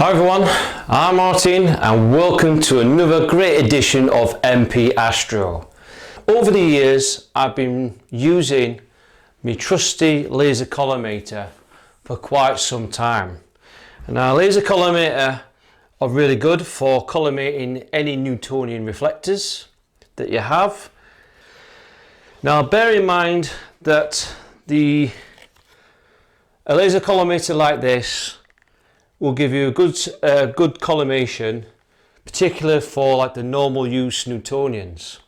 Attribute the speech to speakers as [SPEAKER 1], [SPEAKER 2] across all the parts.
[SPEAKER 1] Hi everyone, I'm Martin and welcome to another great edition of MP Astro. Over the years I've been using my trusty laser collimator for quite some time. Now laser collimator are really good for collimating any Newtonian reflectors that you have. Now bear in mind that a laser collimator like this will give you a good collimation, particularly for like the normal use Newtonians.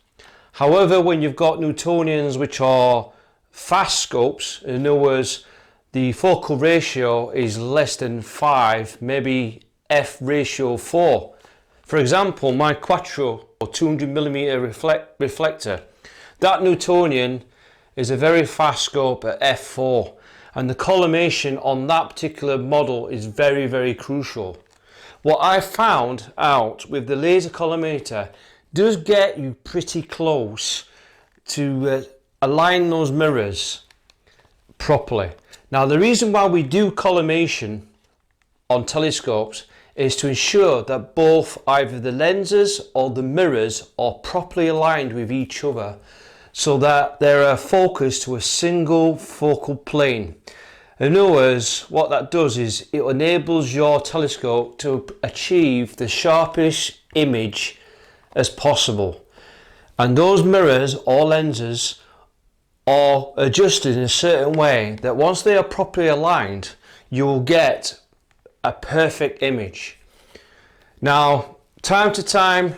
[SPEAKER 1] However, when you've got Newtonians which are fast scopes, in other words the focal ratio is less than 5, maybe f ratio 4. For example, my Quattro or 200mm reflector, that Newtonian is a very fast scope at f4. And the collimation on that particular model is very crucial. What I found out with the laser collimator does get you pretty close to align those mirrors properly. Now the reason why we do collimation on telescopes is to ensure that both either the lenses or the mirrors are properly aligned with each other, so that they're focused to a single focal plane. In other words, what that does is it enables your telescope to achieve the sharpest image as possible. And those mirrors or lenses are adjusted in a certain way that once they are properly aligned, you will get a perfect image. Now, time to time,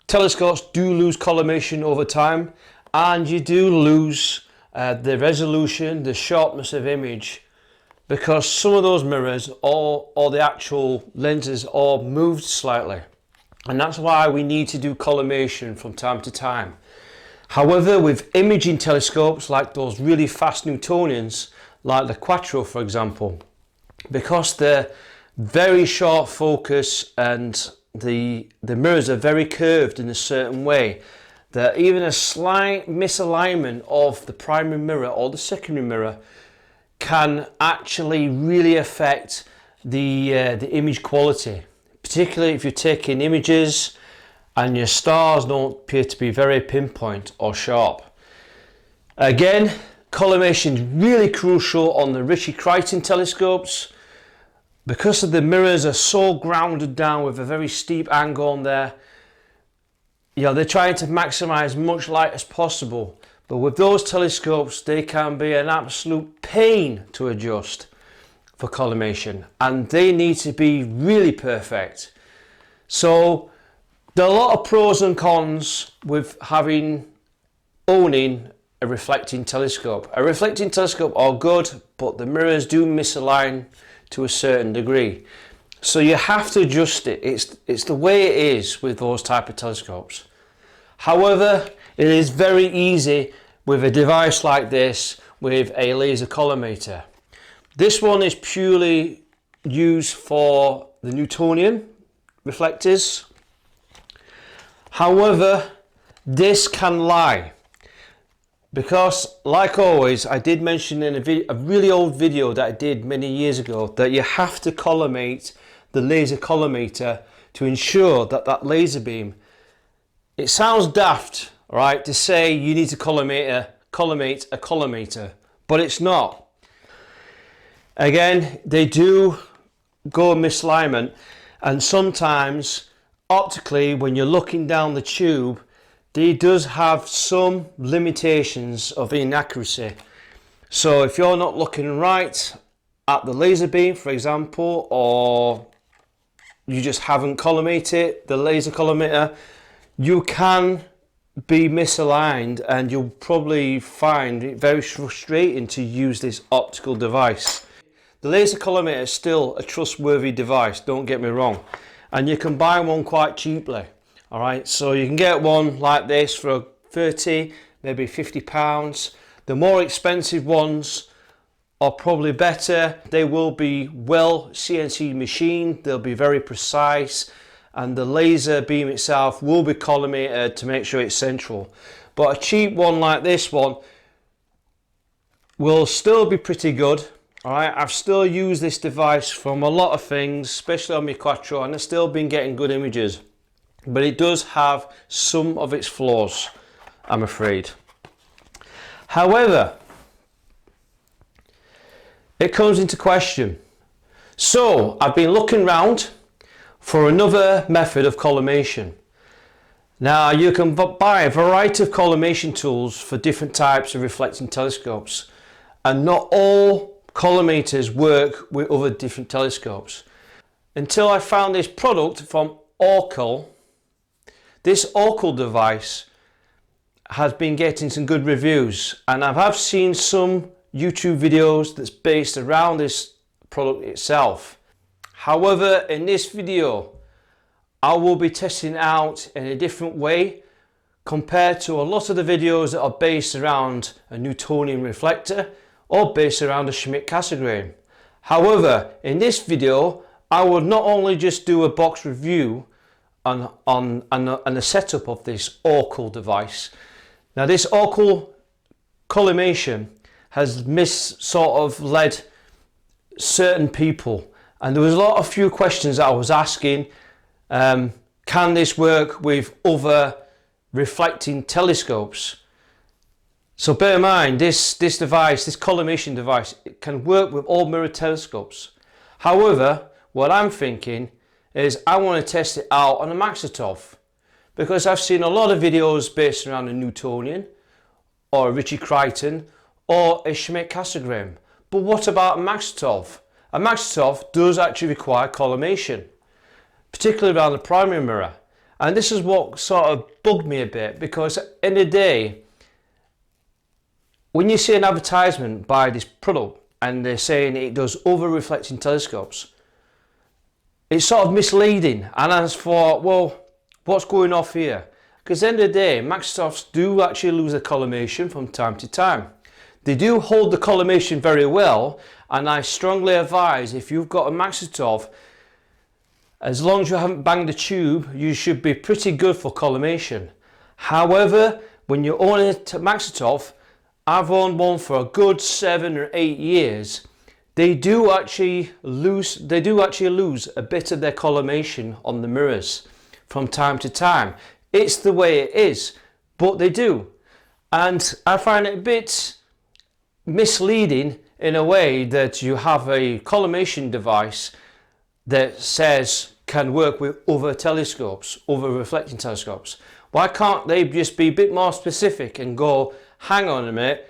[SPEAKER 1] telescopes do lose collimation over time, and you do lose the resolution, the sharpness of image, because some of those mirrors or the actual lenses are moved slightly, and that's why we need to do collimation from time to time. However, with imaging telescopes like those really fast Newtonians, like the Quattro for example, because they're very short focus and the mirrors are very curved in a certain way, that even a slight misalignment of the primary mirror or the secondary mirror can actually really affect the image quality, particularly if you're taking images and your stars don't appear to be very pinpoint or sharp. Again, collimation is really crucial on the Ritchie-Crichton telescopes because the mirrors are so grounded down with a very steep angle on there. You know, they're trying to maximize as much light as possible, but with those telescopes they can be an absolute pain to adjust for collimation, and they need to be really perfect. So there are a lot of pros and cons with owning a reflecting telescope. A reflecting telescope are good, but the mirrors do misalign to a certain degree. So you have to adjust it. It's the way it is with those type of telescopes. However, it is very easy with a device like this with a laser collimator. This one is purely used for the Newtonian reflectors. However, this can lie, because like always, I did mention in a really old video that I did many years ago that you have to collimate the laser collimator to ensure that that laser beam, it sounds daft, right, to say you need to collimate a collimator, but it's not. Again, they do go misalignment, and sometimes optically when you're looking down the tube, it does have some limitations of inaccuracy. So if you're not looking right at the laser beam, for example, or you just haven't collimated the laser collimator, you can be misaligned, and you'll probably find it very frustrating to use this optical device. The laser collimator is still a trustworthy device, don't get me wrong, and you can buy one quite cheaply. Alright, so you can get one like this for 30, maybe £50. The more expensive ones are probably better. They will be well CNC machined, they'll be very precise, and the laser beam itself will be collimated to make sure it's central. But a cheap one like this one will still be pretty good. Alright, I've still used this device from a lot of things, especially on my Quattro, and I've still been getting good images. But it does have some of its flaws, I'm afraid. However, it comes into question. So, I've been looking around for another method of collimation. Now, you can buy a variety of collimation tools for different types of reflecting telescopes, and not all collimators work with other different telescopes. Until I found this product from OCAL. This OCAL device has been getting some good reviews, and I have seen some YouTube videos that's based around this product itself. However, in this video I will be testing it out in a different way compared to a lot of the videos that are based around a Newtonian reflector or based around a Schmidt-Cassegrain. However, in this video I will not only just do a box review on the setup of this OCAL device. Now, this OCAL Collimation has led certain people, and there was a few questions that I was asking. Can this work with other reflecting telescopes? So bear in mind, this device, this collimation device, it can work with all mirror telescopes. However, what I'm thinking is I want to test it out on a Maksutov, because I've seen a lot of videos based around a Newtonian or a Ritchie Crichton or a Schmidt-Cassegrain. But what about a Maksutov? A Maksutov does actually require collimation, particularly around the primary mirror. And this is what sort of bugged me a bit, because at the end of the day, when you see an advertisement by this product and they're saying it does over reflecting telescopes, it's sort of misleading. And I thought, well, what's going off here? Because at the end of the day, Maksutovs do actually lose their collimation from time to time. They do hold the collimation very well, and I strongly advise, if you've got a Maksutov, as long as you haven't banged the tube, you should be pretty good for collimation. However, when you own a Maksutov, I've owned one for a good 7 or 8 years, they do actually lose a bit of their collimation on the mirrors from time to time. It's the way it is, but they do. And I find it a bit misleading in a way that you have a collimation device that says can work with other telescopes, other reflecting telescopes. Why can't they just be a bit more specific and go, hang on a minute,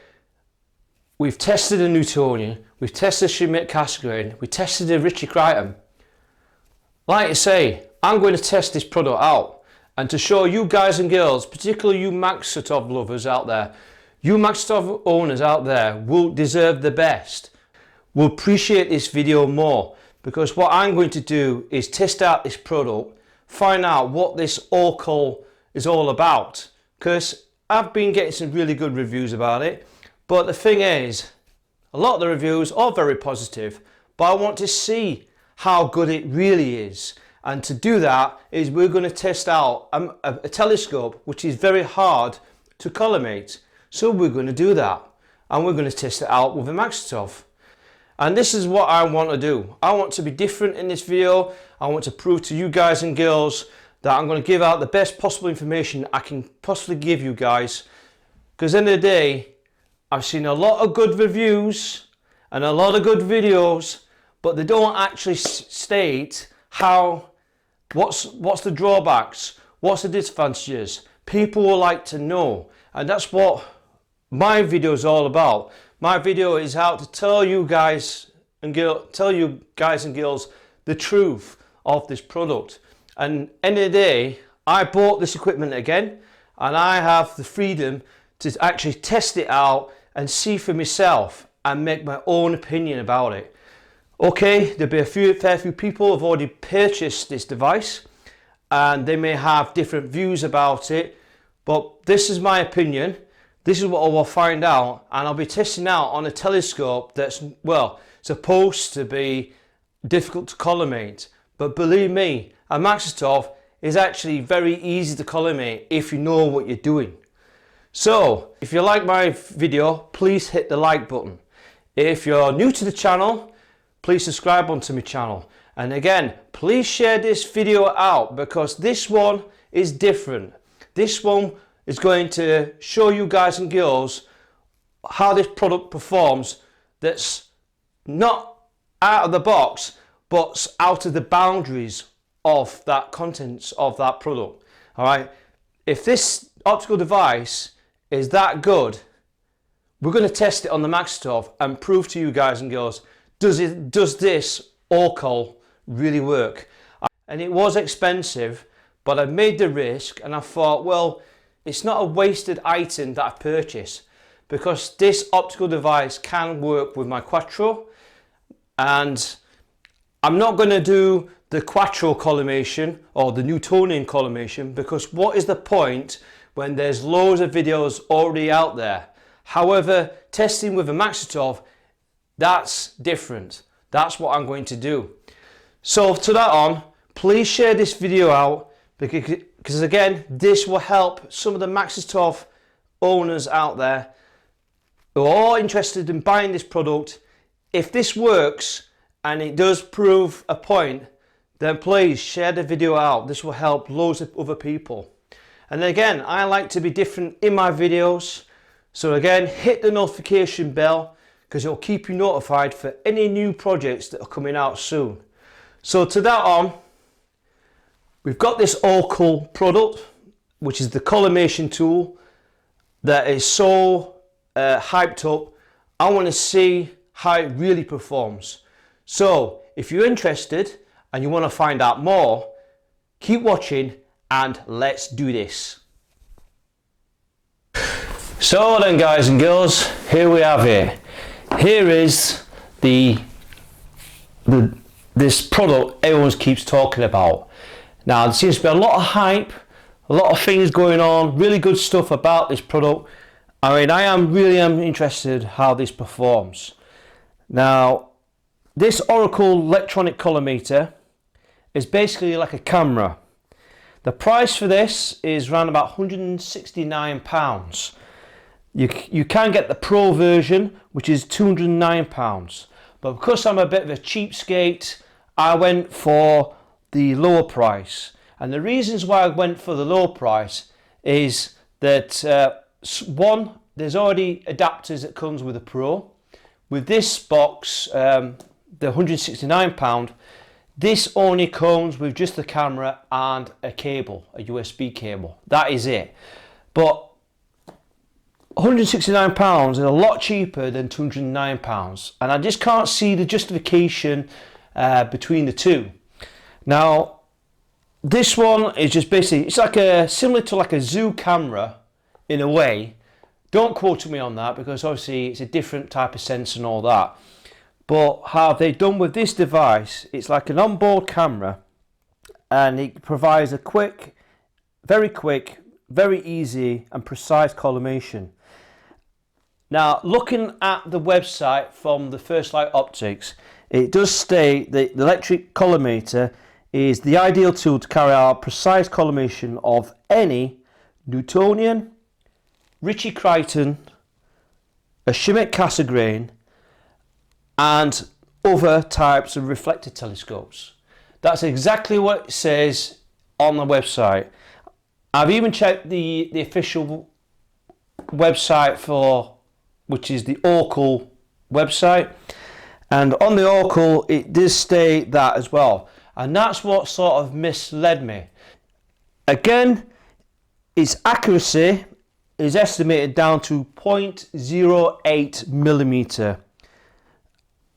[SPEAKER 1] we've tested a Newtonian, we've tested a Schmidt-Cassegrain, we tested a Ritchie Crichton. Like I say, I'm going to test this product out, and to show you guys and girls, particularly you Maksutov lovers out there, you Maksutov owners out there will deserve the best, will appreciate this video more, because what I'm going to do is test out this product, find out what this OCAL is all about, because I've been getting some really good reviews about it. But the thing is, a lot of the reviews are very positive, but I want to see how good it really is. And to do that is we're going to test out a telescope which is very hard to collimate. So we're going to do that, and we're going to test it out with a Maksutov. And this is what I want to do. I want to be different in this video. I want to prove to you guys and girls that I'm going to give out the best possible information I can possibly give you guys. Because at the end of the day, I've seen a lot of good reviews and a lot of good videos, but they don't actually state what's the drawbacks, what's the disadvantages. People will like to know, and that's what my video is all about. My video is how to tell you guys and girls the truth of this product. And end of the day, I bought this equipment again, and I have the freedom to actually test it out and see for myself and make my own opinion about it. Okay, there'll be a fair few people who have already purchased this device, and they may have different views about it, but this is my opinion. This is what I will find out, and I'll be testing out on a telescope that's, well, supposed to be difficult to collimate. But believe me, a Maksutov is actually very easy to collimate if you know what you're doing. So, if you like my video, please hit the like button. If you're new to the channel, please subscribe onto my channel. And again, please share this video out because this one is different. This one is going to show you guys and girls how this product performs that's not out of the box but out of the boundaries of that contents of that product. All right, if this optical device is that good, we're going to test it on the Maksutov and prove to you guys and girls, does this OCAL really work? And it was expensive, but I made the risk and I thought, well, it's not a wasted item that I purchased because this optical device can work with my Quattro, and I'm not going to do the Quattro collimation or the Newtonian collimation because what is the point when there's loads of videos already out there? However, testing with a Maksutov, that's different. That's what I'm going to do. So to that on, please share this video out because again, this will help some of the Maksutov owners out there who are interested in buying this product. If this works and it does prove a point, then please share the video out. This will help loads of other people. And again, I like to be different in my videos. So again, hit the notification bell because it'll keep you notified for any new projects that are coming out soon. So to that on, we've got this OCAL product, which is the collimation tool that is so hyped up. I want to see how it really performs. So if you're interested and you want to find out more, keep watching and let's do this. So then guys and girls, here we have it. Here is this product everyone keeps talking about. Now there seems to be a lot of hype, a lot of things going on, really good stuff about this product. I mean, I really am interested how this performs. Now, this OCAL Electronic Collimator is basically like a camera. The price for this is around about £169. You can get the Pro version, which is £209. But because I'm a bit of a cheapskate, I went for the lower price. And the reasons why I went for the lower price is that one, there's already adapters that comes with a Pro. With this box, the £169, this only comes with just the camera and a cable, a USB cable. That is it. But £169 is a lot cheaper than £209, and I just can't see the justification between the two. Now, this one is just basically, it's like similar to like a zoo camera in a way. Don't quote me on that because obviously it's a different type of sensor and all that. But how they've done with this device, it's like an onboard camera and it provides a quick, very easy and precise collimation. Now, looking at the website from the First Light Optics, it does state that the electric collimator is the ideal tool to carry out precise collimation of any Newtonian, Ritchie-Crichton, a Schmidt-Cassegrain, and other types of reflector telescopes. That's exactly what it says on the website. I've even checked the official website for, which is the OCAL website, and on the OCAL it does state that as well, and that's what sort of misled me. Again, its accuracy is estimated down to 0.08 millimeter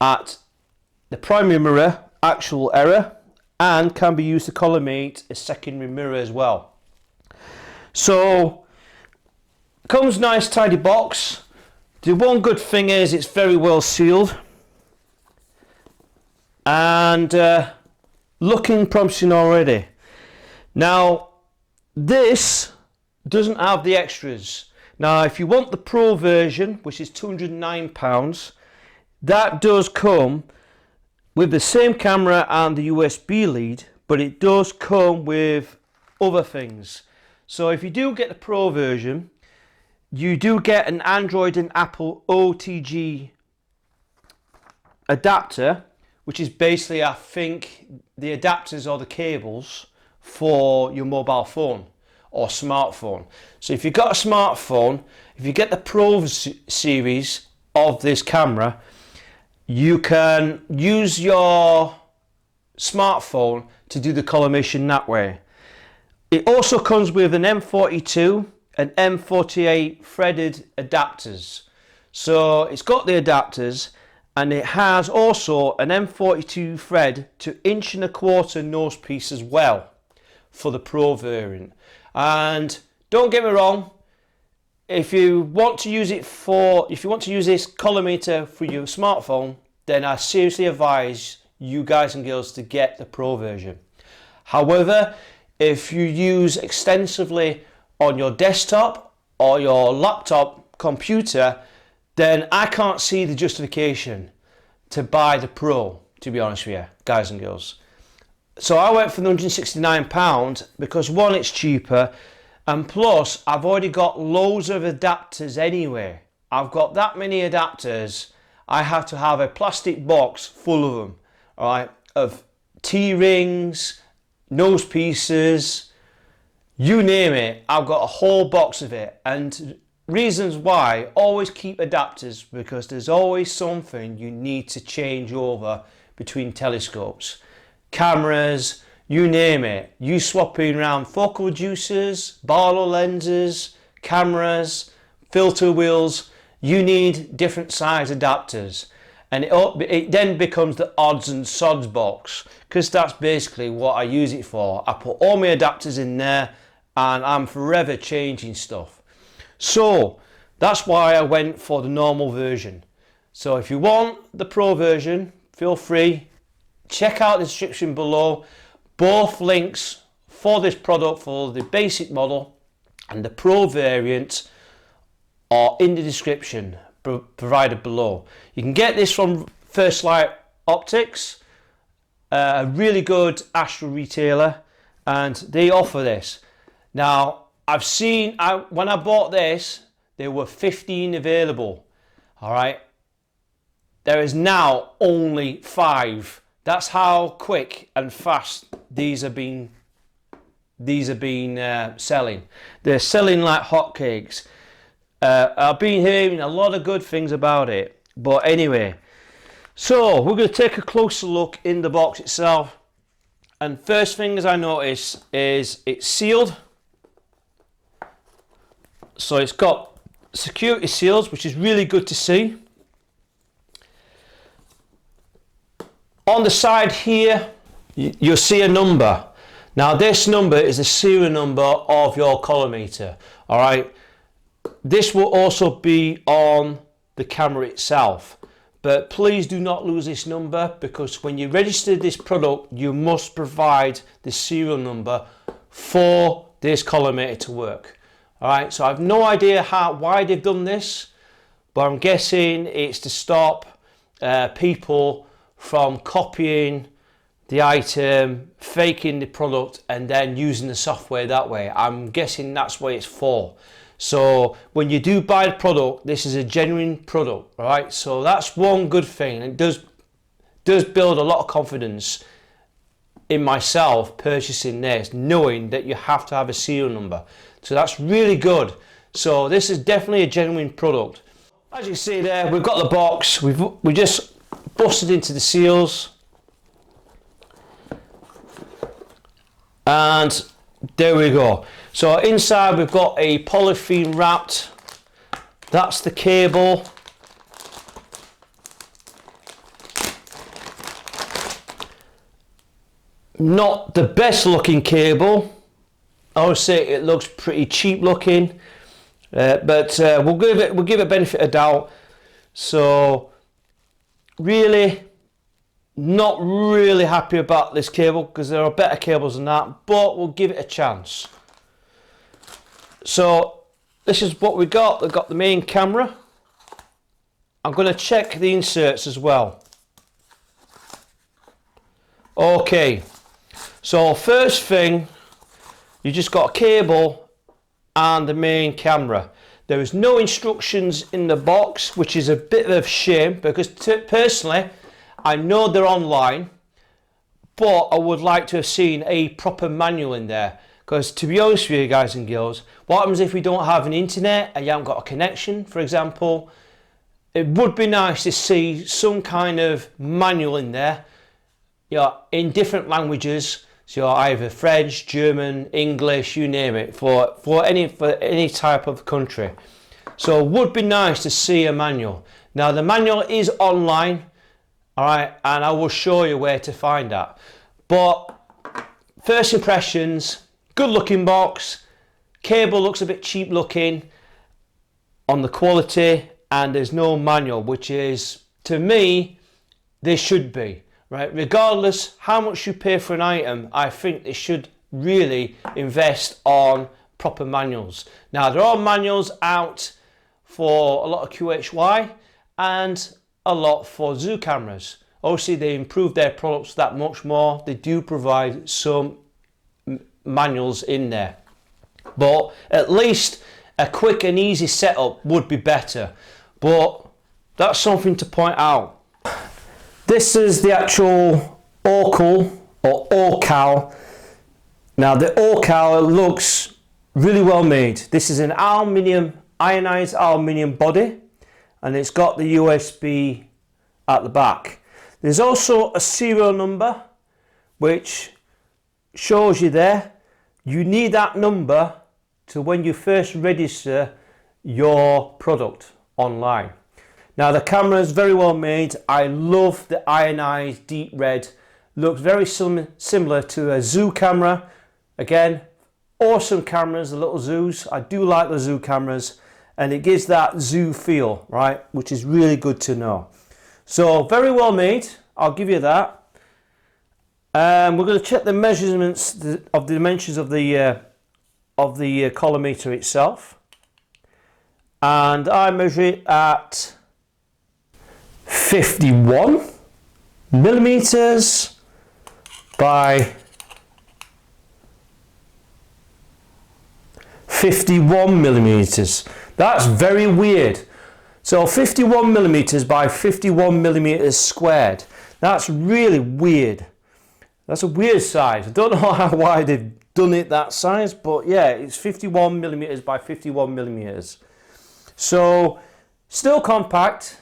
[SPEAKER 1] at the primary mirror actual error, and can be used to collimate a secondary mirror as well. So comes nice tidy box. The one good thing is it's very well sealed and looking promising already. Now this doesn't have the extras. Now if you want the Pro version, which is £209, that does come with the same camera and the USB lead, but it does come with other things. So if you do get the Pro version, you do get an Android and Apple OTG adapter, which is basically, I think, the adapters or the cables for your mobile phone or smartphone. So if you've got a smartphone, if you get the Pro series of this camera, you can use your smartphone to do the collimation that way. It also comes with an M42 and M48 threaded adapters. So it's got the adapters, and it has also an M42 thread to 1.25" nose piece as well for the Pro variant. And don't get me wrong, if you want to use this collimator for your smartphone, then I seriously advise you guys and girls to get the Pro version. However, if you use extensively on your desktop or your laptop computer, then I can't see the justification to buy the Pro, to be honest with you, guys and girls. So I went for the £169 because one, it's cheaper, and plus I've already got loads of adapters anyway. I've got that many adapters, I have to have a plastic box full of them, alright, of T-rings, nose pieces, you name it, I've got a whole box of it. And reasons why, always keep adapters, because there's always something you need to change over between telescopes, cameras, you name it. You swapping around focal reducers, Barlow lenses, cameras, filter wheels, you need different size adapters. And it then becomes the odds and sods box, because that's basically what I use it for. I put all my adapters in there and I'm forever changing stuff. So that's why I went for the normal version. So if you want the Pro version, feel free, check out the description below. Both links for this product, for the basic model and the Pro variant, are in the description provided below. You can get this from First Light Optics, a really good Astro retailer, and they offer this. Now I've seen, when I bought this, there were 15 available. All right, there is now only 5. That's how quick and fast these are being selling. They're selling like hotcakes. I've been hearing a lot of good things about it. But anyway, so we're going to take a closer look in the box itself. And first thing as I notice is it's sealed. So it's got security seals, which is really good to see. On the side here, you'll see a number. Now this number is the serial number of your collimator. All right. This will also be on the camera itself, but please do not lose this number, because when you register this product, you must provide the serial number for this collimator to work. All right. So I have no idea why they've done this, but I'm guessing it's to stop people from copying the item, faking the product, and then using the software that way. I'm guessing that's what it's for. So when you do buy the product, this is a genuine product, right? So that's one good thing. It does build a lot of confidence in myself purchasing this, knowing that you have to have a serial number. So that's really good. So this is definitely a genuine product. As you can see there, we've got the box. We just busted into the seals, and there we go. So inside we've got a polythene wrapped, that's the cable. Not the best looking cable, I would say it looks pretty cheap looking, but we'll give it benefit of doubt. So really not really happy about this cable, because there are better cables than that, but we'll give it a chance. So this is what we got. We've got the main camera. I'm going to check the inserts as well. Okay, so first thing, you just got a cable and the main camera. There is no instructions in the box, which is a bit of a shame, because personally I know they're online, but I would like to have seen a proper manual in there, because to be honest with you guys and girls, what happens if we don't have an internet and you haven't got a connection, for example? It would be nice to see some kind of manual in there, you know, in different languages, so either French, German, English, you name it, for any type of country. So it would be nice to see a manual. Now the manual is online, all right, and I will show you where to find that. But first impressions, good looking box, cable looks a bit cheap looking on the quality, and there's no manual, which is, to me, there should be, right? Regardless how much you pay for an item, I think they should really invest on proper manuals. Now there are manuals out for a lot of QHY and a lot for zoom cameras. Obviously they improved their products that much more. They do provide some manuals in there, but at least a quick and easy setup would be better. But that's something to point out. This is the actual OCAL or OCAL. Now the OCAL looks really well made. This is an ionized aluminium body, and it's got the USB at the back. There's also a serial number which shows you there. You need that number to when you first register your product online. Now the camera is very well made. I love the ionized deep red. Looks very similar to a zoom camera. Again, awesome cameras, the little zoos. I do like the zoom cameras, and it gives that zoo feel, right, which is really good to know. So very well made, I'll give you that. We're going to check the measurements of the dimensions of the collimator itself, and I measure it at 51 millimeters by 51 millimeters. That's very weird. So 51 millimeters by 51 millimeters squared. That's really weird. That's a weird size. I don't know why they've done it that size, but yeah, it's 51 millimeters by 51 millimeters. So still compact.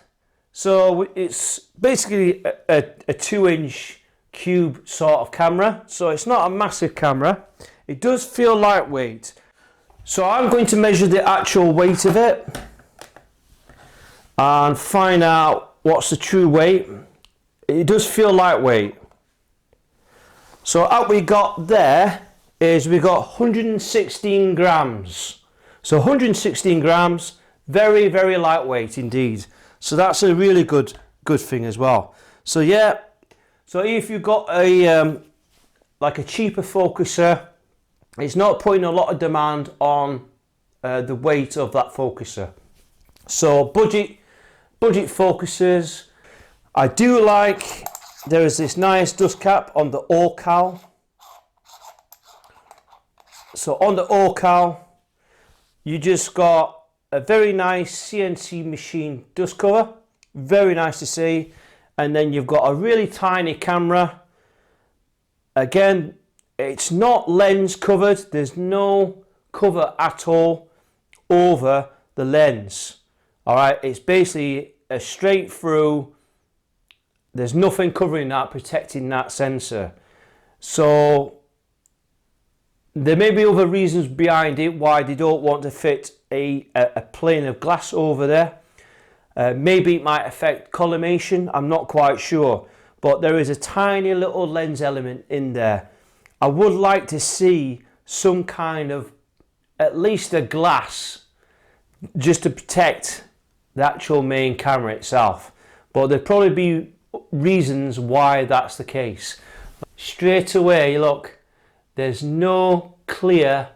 [SPEAKER 1] So it's basically a 2-inch cube sort of camera. So it's not a massive camera. It does feel lightweight. So I'm going to measure the actual weight of it and find out what's the true weight. It does feel lightweight. So what we got there is we got 116 grams. So 116 grams, very, very lightweight indeed. So that's a really good thing as well. So yeah, so if you've got a like a cheaper focuser, it's not putting a lot of demand on the weight of that focuser. So budget focusers, I do like, there is this nice dust cap on the OCAL. So on the OCAL, you just got a very nice CNC machine dust cover, very nice to see, and then you've got a really tiny camera. Again, it's not lens covered, there's no cover at all over the lens. Alright, it's basically a straight through, there's nothing covering that, protecting that sensor. So there may be other reasons behind it why they don't want to fit a plane of glass over there. Maybe it might affect collimation, I'm not quite sure, but there is a tiny little lens element in there. I would like to see some kind of, at least a glass, just to protect the actual main camera itself. But there'd probably be reasons why that's the case. Straight away, look, there's no clear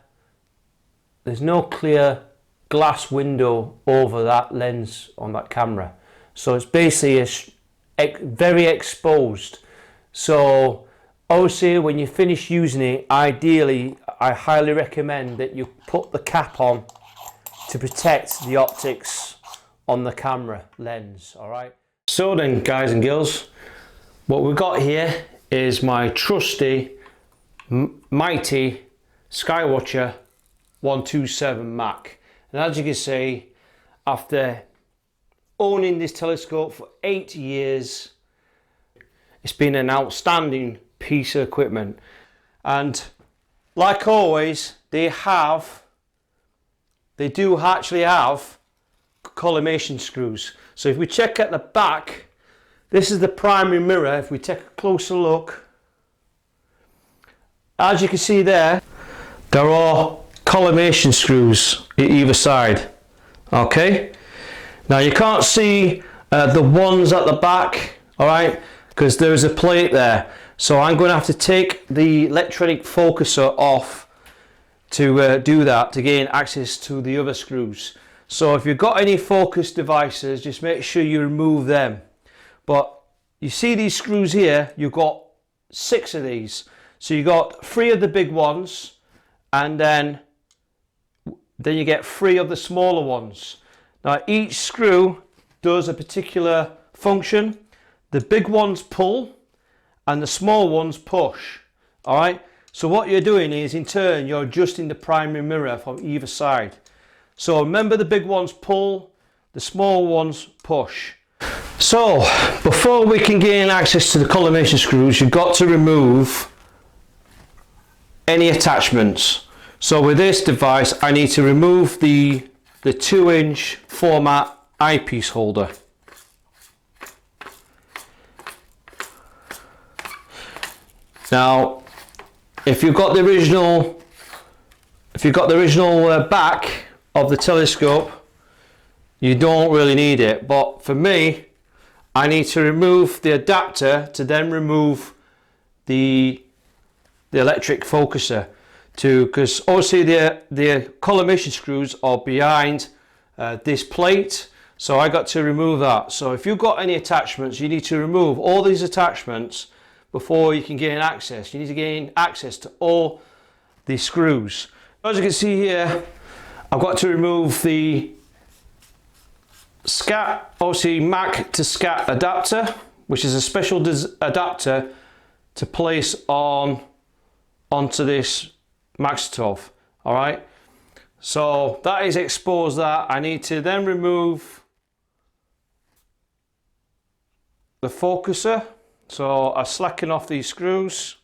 [SPEAKER 1] glass window over that lens on that camera. So it's basically very exposed. So obviously when you finish using it, ideally I highly recommend that you put the cap on to protect the optics on the camera lens. All right, so then guys and girls, what we've got here is my trusty, mighty Skywatcher 127 Mac. And as you can see, after owning this telescope for 8 years, it's been an outstanding piece of equipment. And like always, they do actually have collimation screws. So if we check at the back, this is the primary mirror. If we take a closer look, as you can see there are collimation screws at either side. Okay, now you can't see the ones at the back, all right, because there is a plate there. So I'm going to have to take the electronic focuser off to do that, to gain access to the other screws. So if you've got any focus devices, just make sure you remove them. But you see these screws here, you've got 6 of these. So you got 3 of the big ones, and then you get 3 of the smaller ones. Now each screw does a particular function. The big ones pull and the small ones push. All right, so what you're doing is, in turn, you're adjusting the primary mirror from either side. So remember, the big ones pull, the small ones push. So before we can gain access to the collimation screws, you've got to remove any attachments. So with this device, I need to remove the 2-inch format eyepiece holder. Now, if you've got the original back of the telescope, you don't really need it. But for me, I need to remove the adapter to then remove the electric focuser, because obviously the collimation screws are behind this plate. So I got to remove that. So if you've got any attachments, you need to remove all these attachments before you can gain access. You need to gain access to all these screws. As you can see here, I've got to remove the SCAT, obviously Mac to SCAT adapter, which is a special adapter to place onto this Maksutov. All right, so that is exposed. That I need to then remove the focuser. So I slacken off these screws.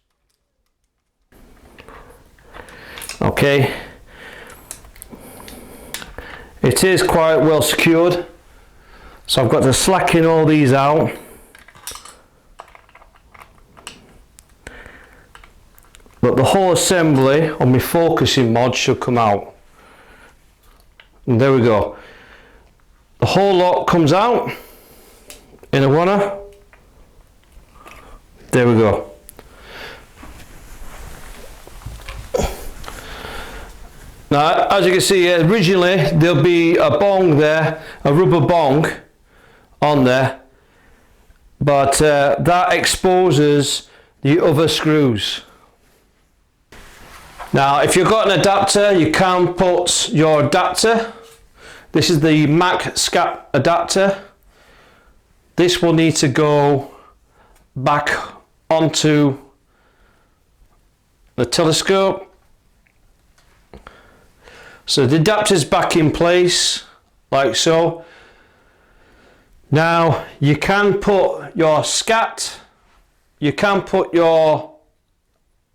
[SPEAKER 1] Okay, it is quite well secured, so I've got to slacken all these out. But the whole assembly on my focusing mod should come out. And there we go. The whole lot comes out in a runner. There we go. Now, as you can see, originally there'll be a bong there, a rubber bong on there, but that exposes the other screws. Now, if you've got an adapter, you can put your adapter. This is the Mac SCAT adapter. This will need to go back onto the telescope. So the adapter's back in place, like so. Now you can put your SCAT, you can put your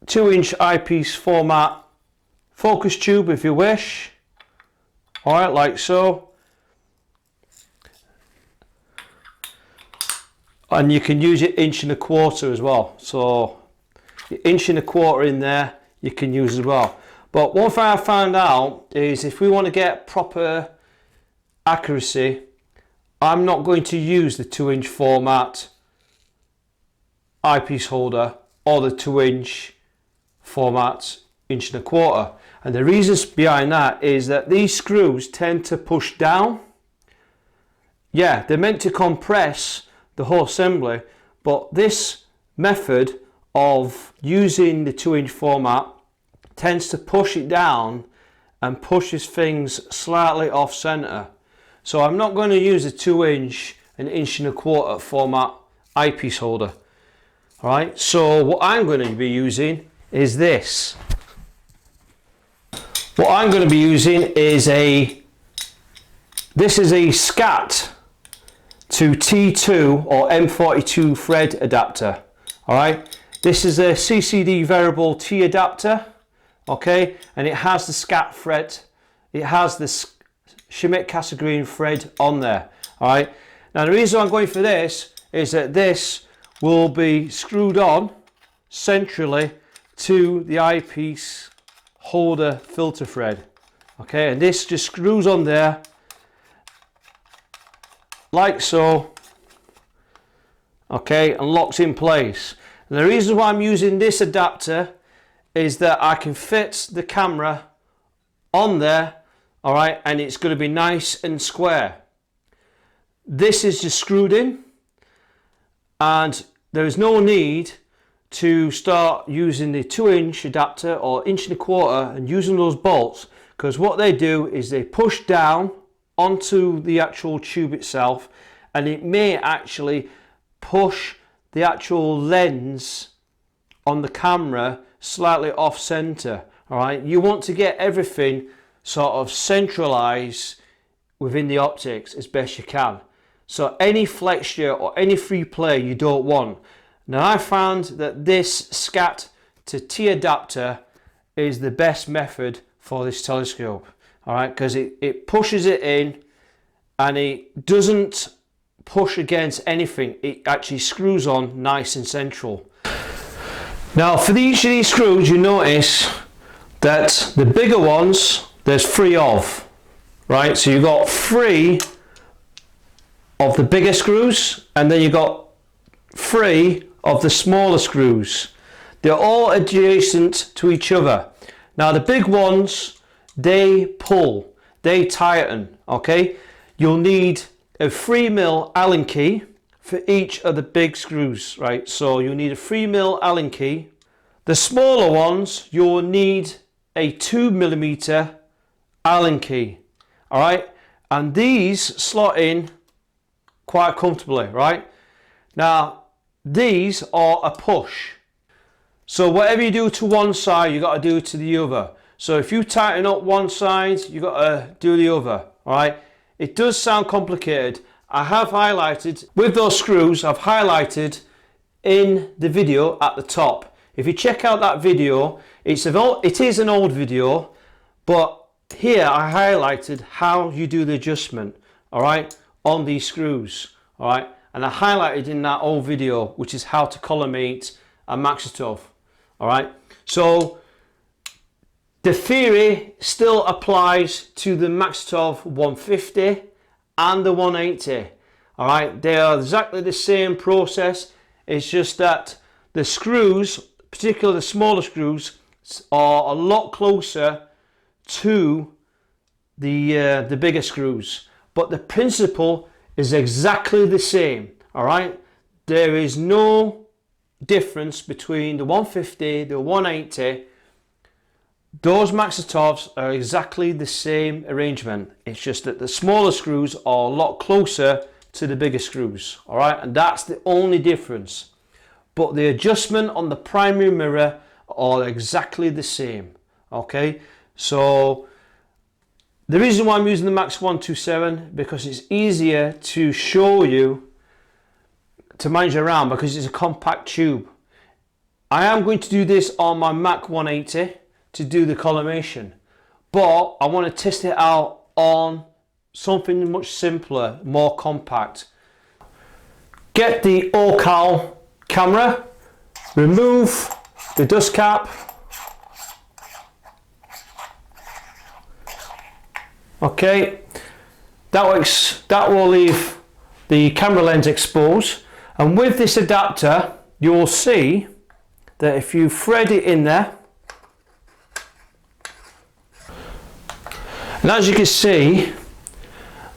[SPEAKER 1] 2-inch eyepiece format focus tube if you wish. Alright, like so. And you can use it 1.25 inches as well. So 1.25 inches in there you can use as well. But one thing I found out is, if we want to get proper accuracy, I'm not going to use the 2-inch format eyepiece holder or the 2-inch format 1.25 inches. And the reasons behind that is that these screws tend to push down. Yeah, they're meant to compress the whole assembly, but this method of using the 2-inch format tends to push it down and pushes things slightly off center. So I'm not going to use a 2-inch and 1.25 inch format eyepiece holder. All right, so what I'm going to be using is this. What I'm going to be using is this is a SCAT to T2 or M42 thread adapter. All right, this is a CCD variable T adapter. Okay, and it has the SCAT thread. It has this Schmidt Cassegrain thread on there. All right, now the reason I'm going for this is that this will be screwed on centrally to the eyepiece holder filter thread. Okay, and this just screws on there like so. Okay, and locks in place. And the reason why I'm using this adapter is that I can fit the camera on there, all right, and it's going to be nice and square. This is just screwed in, and there is no need to start using the 2-inch adapter or 1.25 and using those bolts, because what they do is they push down onto the actual tube itself, and it may actually push the actual lens on the camera slightly off center. All right, you want to get everything sort of centralized within the optics as best you can. So any flexure or any free play you don't want. Now I found that this SCAT to T adapter is the best method for this telescope. All right, because it pushes it in and it doesn't push against anything. It actually screws on nice and central. Now for each of these screws, you notice that the bigger ones there's 3 of, right? So you've got 3 of the bigger screws, and then you've got 3 of the smaller screws. They're all adjacent to each other. Now the big ones, they pull, they tighten, okay? You'll need a 3mm Allen key for each of the big screws, right? So you'll need a 3mm Allen key. The smaller ones, you'll need a 2mm Allen key, all right? And these slot in quite comfortably, right? Now, these are a push. So whatever you do to one side, you got to do to the other. So if you tighten up one side, you got to do the other, all right? It does sound complicated. I have highlighted, with those screws, I've highlighted in the video at the top. If you check out that video, it is an old video, but here I highlighted how you do the adjustment, all right, on these screws, all right, and I highlighted in that old video, which is how to collimate a Maksutov, all right. So the theory still applies to the Maksutov 150 and the 180, all right. They are exactly the same process. It's just that the screws, particularly the smaller screws, are a lot closer to the bigger screws, but the principle is exactly the same, all right. There is no difference between the 150, the 180. Those Maksutovs are exactly the same arrangement. It's just that the smaller screws are a lot closer to the bigger screws, all right, and that's the only difference. But the adjustment on the primary mirror are exactly the same, okay. So the reason why I'm using the Max 127, because it's easier to show you, to manage around, because it's a compact tube. I am going to do this on my Mac 180 to do the collimation, but I want to test it out on something much simpler, more compact. Get the OCAL camera, remove the dust cap, okay, that will leave the camera lens exposed, and with this adapter you will see that if you thread it in there, and as you can see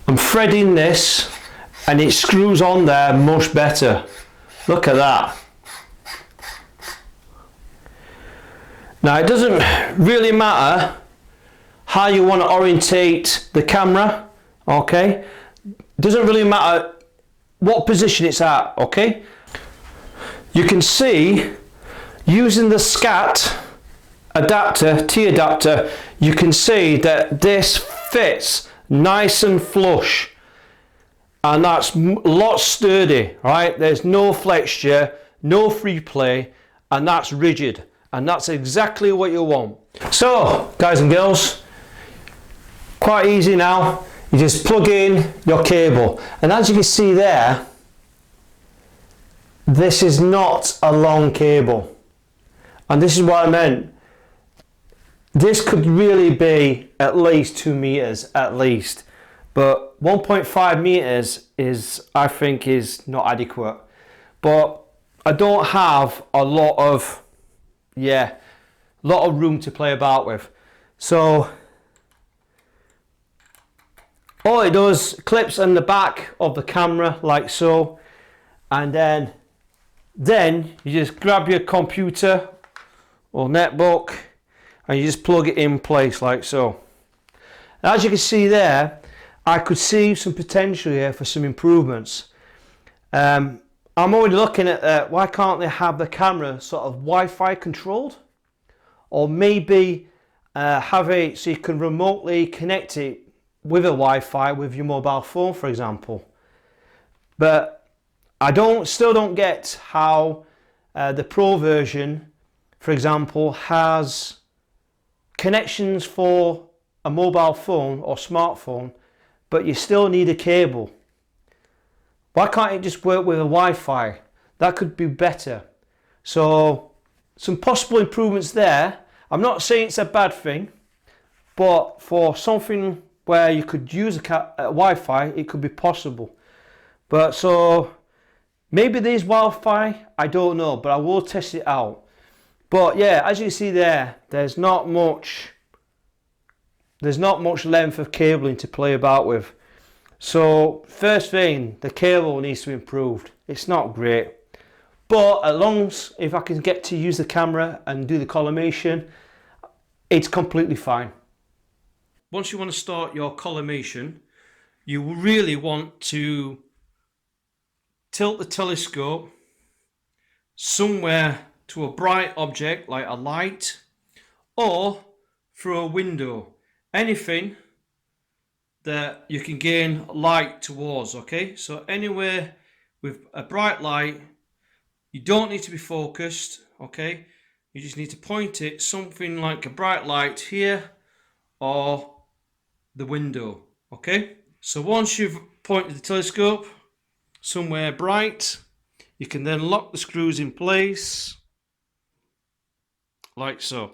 [SPEAKER 1] I'm threading this and it screws on there much better. Look at that. Now it doesn't really matter how you want to orientate the camera, okay? It doesn't really matter what position it's at, okay? you can see using the SCAT adapter, T-adapter, you can see that this fits nice and flush, and that's a lot sturdy, right? There's no flexure, no free play, and that's rigid, and that's exactly what you want. So guys and girls, quite easy now. You just plug in your cable, and as you can see there, this is not a long cable, and this is what I meant. This could really be at least 2 meters at least, but 1.5 meters is, I think, is not adequate. But I don't have a lot of room to play about with, so all it does, clips on the back of the camera like so, and then you just grab your computer or netbook and you just plug it in place like so. As you can see there, I could see some potential here for some improvements. I'm already looking at why can't they have the camera sort of Wi-Fi controlled, or maybe have it so you can remotely connect it with a Wi-Fi with your mobile phone, for example. But I still don't get how the Pro version, for example, has connections for a mobile phone or smartphone, but you still need a cable. Why can't it just work with a Wi-Fi? That could be better. So some possible improvements there. I'm not saying it's a bad thing, but for something where you could use a Wi-Fi, it could be possible. But so maybe there's Wi-Fi, I don't know, but I will test it out. But yeah, as you see there, there's not much length of cabling to play about with. So first thing, the cable needs to be improved. It's not great, but as long as if I can get to use the camera and do the collimation, it's completely fine. Once you want to start your collimation, you really want to tilt the telescope somewhere to a bright object like a light or through a window, anything that you can gain light towards. Okay, so anywhere with a bright light, you don't need to be focused. Okay, you just need to point it something like a bright light here or the window. Okay, so once you've pointed the telescope somewhere bright, you can then lock the screws in place like so.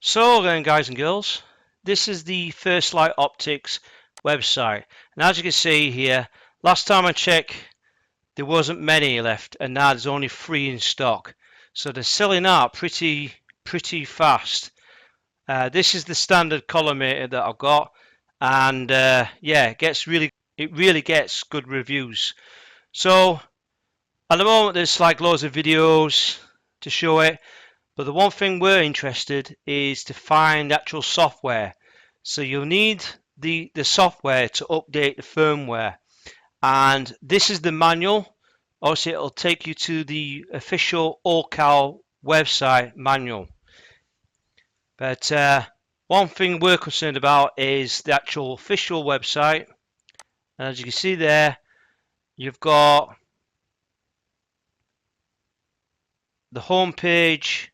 [SPEAKER 1] So then, guys and girls, this is the First Light Optics website, and as you can see here, last time I checked there wasn't many left, and now there's only 3 in stock, so they're selling out pretty fast. This is the standard collimator that I've got, and yeah, it really gets good reviews. So at the moment there's like loads of videos to show it, but the one thing we're interested is to find the actual software. So you'll need the software to update the firmware, and this is the manual. Obviously it'll take you to the official OCAL website manual, but one thing we're concerned about is the actual official website. And as you can see there, you've got the home page.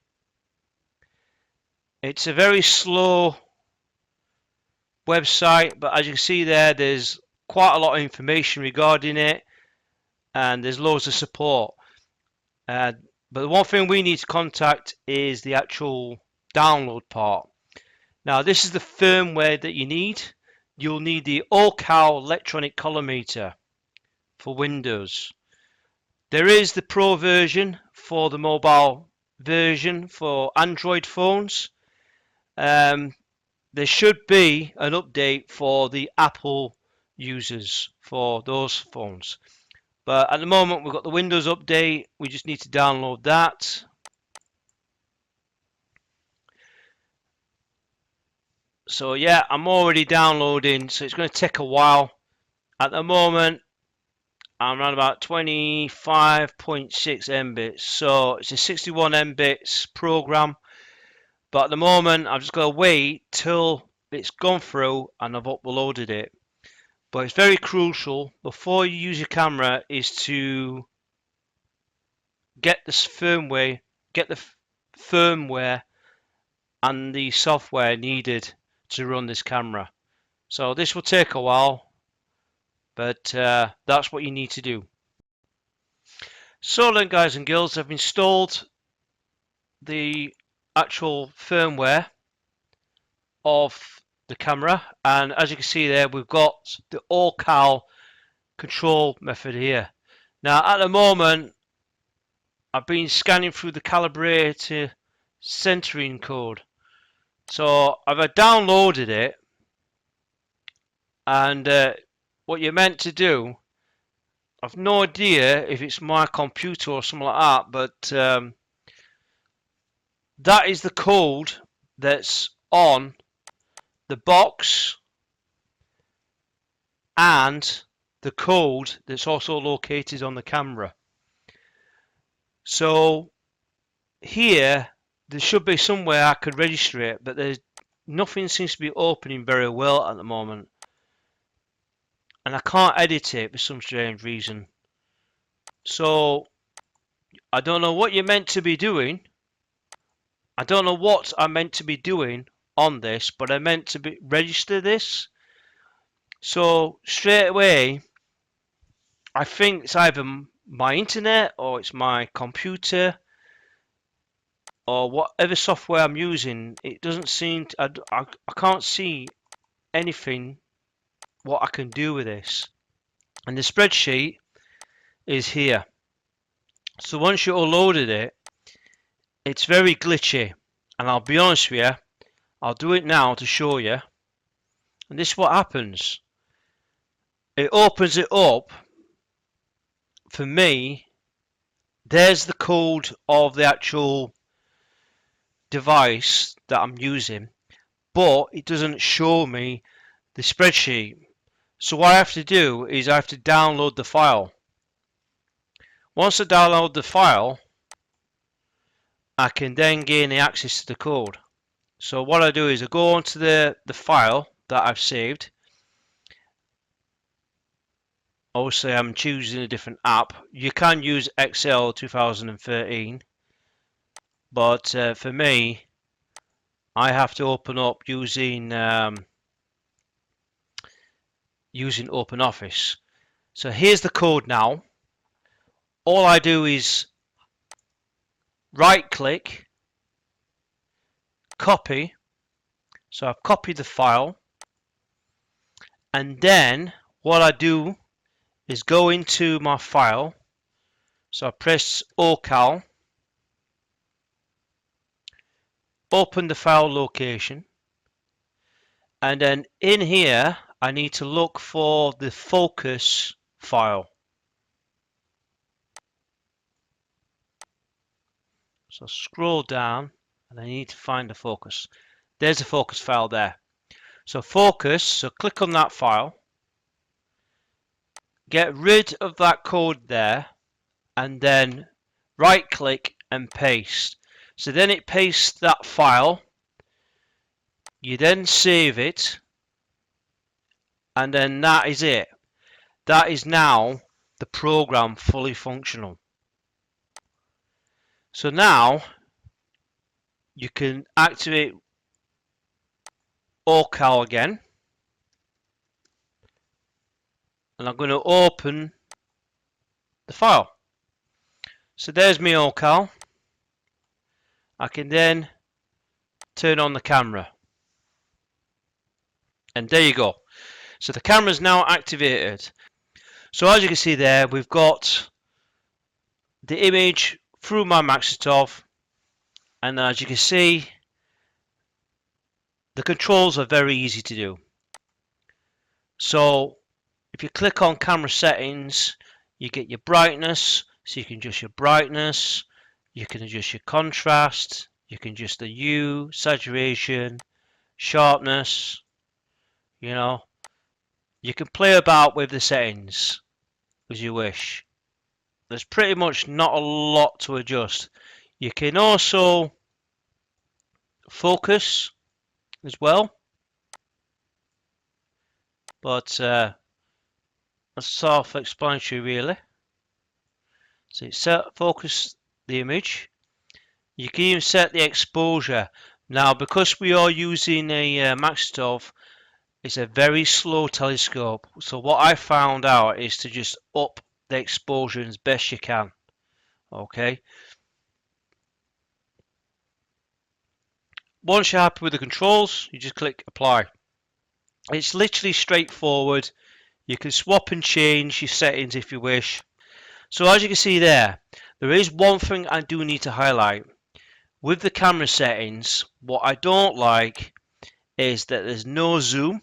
[SPEAKER 1] It's a very slow website, but as you can see there, there's quite a lot of information regarding it, and there's loads of support. But the one thing we need to contact is the actual download part. Now this is the firmware that you need. You'll need the OCAL Electronic Collimator for Windows. There is the Pro version for the mobile version for Android phones. There should be an update for the Apple users for those phones. But at the moment we've got the Windows update. We just need to download that. So yeah, I'm already downloading, so it's going to take a while. At the moment
[SPEAKER 2] I'm around about 25.6 Mbits. So it's a 61 Mbits program. But at the moment, I've just got to wait till it's gone through and I've uploaded it. But it's very crucial before you use your camera is to get the firmware and the software needed to run this camera. So this will take a while, but that's what you need to do. So then, guys and girls, I've installed the actual firmware of the camera, and as you can see there, we've got the OCAL control method here. Now at the moment, I've been scanning through the calibrator centering code. So I've downloaded it, and what you're meant to do, I've no idea if it's my computer or something like that, but that is the code that's on the box and the code that's also located on the camera. So here there should be somewhere I could register it, but there's nothing seems to be opening very well at the moment, and I can't edit it for some strange reason. So I don't know what you're meant to be doing. I don't know what I'm meant to be doing on this, but I meant to be register this. So straight away, I think it's either my internet or it's my computer or whatever software I'm using. It doesn't seem to, I can't see anything what I can do with this. And the spreadsheet is here. So once you uploaded it, it's very glitchy, and I'll be honest with you, I'll do it now to show you. And this is what happens. It opens it up. For me, there's the code of the actual device that I'm using, but it doesn't show me the spreadsheet. So what I have to do is I have to download the file. Once I download the file, I can then gain the access to the code. So what I do is I go onto the file that I've saved. Obviously I'm choosing a different app. You can use Excel 2013, but for me, I have to open up using OpenOffice. So here's the code now. All I do is right click, copy. So I've copied the file, and then what I do is go into my file. So I press OCAL, open the file location, and then in here I need to look for the focus file. So scroll down and I need to find the focus. There's the focus file there. So focus, so click on that file, get rid of that code there, and then right click and paste. So then it pastes that file. You then save it, and then that is it. That is now the program fully functional. So now you can activate OCAL again, and I'm going to open the file. So there's my OCAL. I can then turn on the camera, and there you go. So the camera is now activated. So as you can see there, we've got the image through my Maksutov, and as you can see, the controls are very easy to do. So if you click on camera settings, you get your brightness, so you can adjust your brightness, you can adjust your contrast, you can adjust the hue, saturation, sharpness, you know, you can play about with the settings. as you wish. There's pretty much not a lot to adjust. You can also focus as well, but that's self-explanatory really. So you focus the image. You can even set the exposure. Now, because we are using a Maksutov, it's a very slow telescope. So what I found out is to just up the exposure as best you can. Okay. Once you're happy with the controls, you just click apply. It's literally straightforward. You can swap and change your settings if you wish. So as you can see there is one thing I do need to highlight. With the camera settings, what I don't like is that there's no zoom,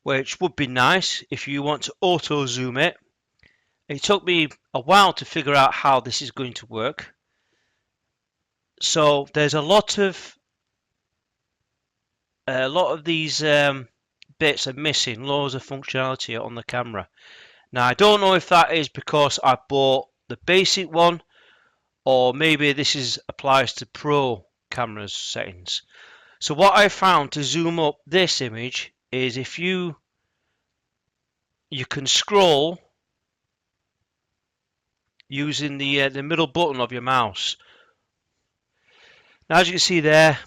[SPEAKER 2] which would be nice if you want to auto zoom it. It took me a while to figure out how this is going to work. So there's a lot of these bits are missing, loads of functionality on the camera. Now I don't know if that is because I bought the basic one, or maybe this applies to pro cameras settings. So what I found to zoom up this image is if you can scroll using the middle button of your mouse. Now as you can see there,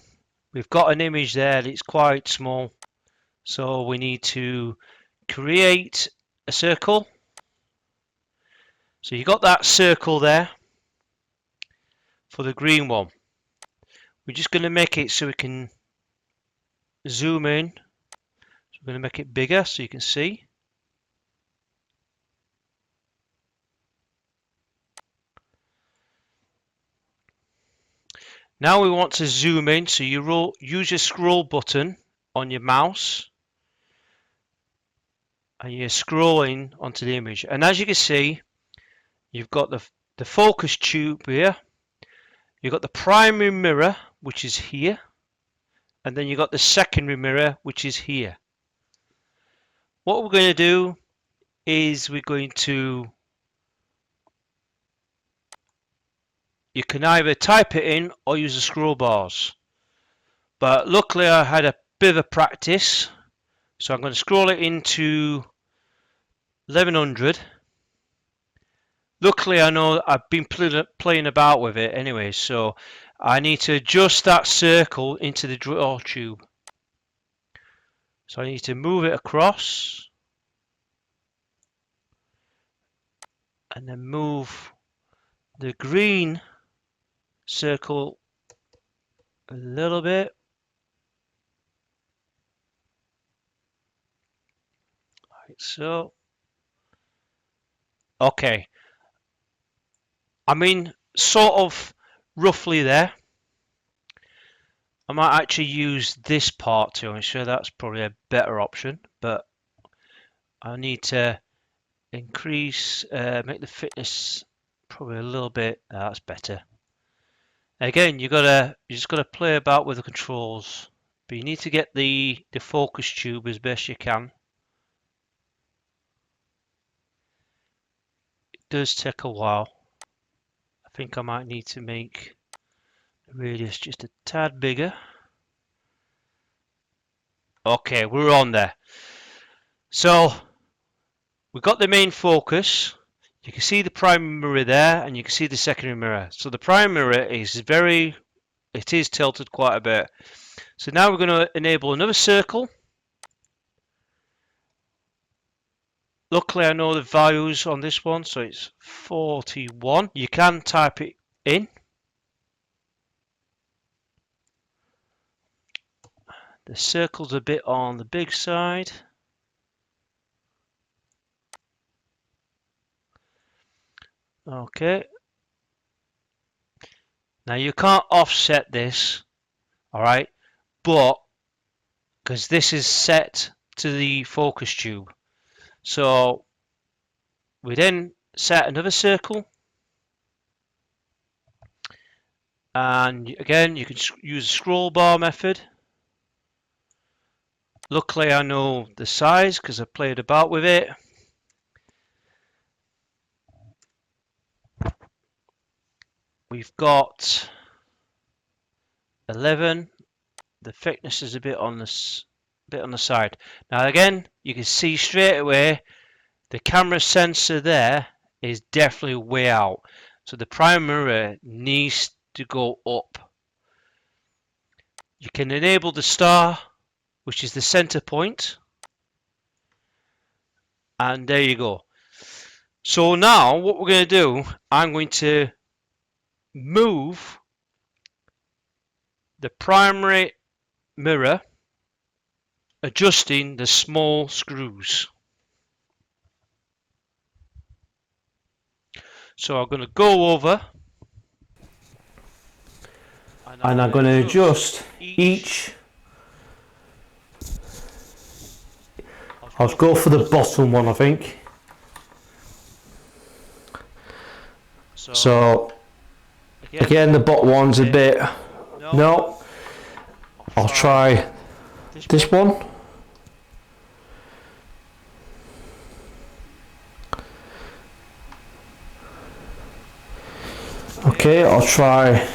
[SPEAKER 2] we've got an image there that's quite small, so we need to create a circle. So you got that circle there for the green one. We're just going to make it so we can zoom in. So we're going to make it bigger so you can see. Now we want to zoom in, so you use your scroll button on your mouse and you're scrolling onto the image. And as you can see, you've got the focus tube here. You've got the primary mirror, which is here. And then you've got the secondary mirror, which is here. What we're going to do is we're going to, you can either type it in or use the scroll bars. But luckily I had a bit of a practice. So I'm going to scroll it into 1100. Luckily I know I've been playing about with it anyway, so I need to adjust that circle into the draw tube. So I need to move it across and then move the green circle a little bit. Like so. Okay. I mean, sort of roughly there. I might actually use this part too. I'm sure that's probably a better option, but I need to increase, make the fitness probably a little bit. That's better. Again, you just gotta play about with the controls, but you need to get the focus tube as best you can. It does take a while. I think I might need to make the radius just a tad bigger. Okay, we're on there. So we've got the main focus. You can see the primary mirror there, and you can see the secondary mirror. So the primary mirror is it is tilted quite a bit. So now we're going to enable another circle. Luckily I know the values on this one, so it's 41. You can type it in. The circle's a bit on the big side. Okay. Now you can't offset this, alright, but because this is set to the focus tube. So we then set another circle, and again you can use the scroll bar method. Luckily I know the size because I played about with it. we've got 11. The thickness is a bit on the side. Now again, you can see straight away the camera sensor there is definitely way out. So the prime mirror needs to go up. You can enable the star, which is the center point. And there you go. So now what we're going to do, I'm going to move the primary mirror, adjusting the small screws. So I'm going to go over
[SPEAKER 1] and I'm going to adjust each. I'll go for the bottom one, I think. So again, the bottom one's a bit. No, I'll try this one. Okay, I'll try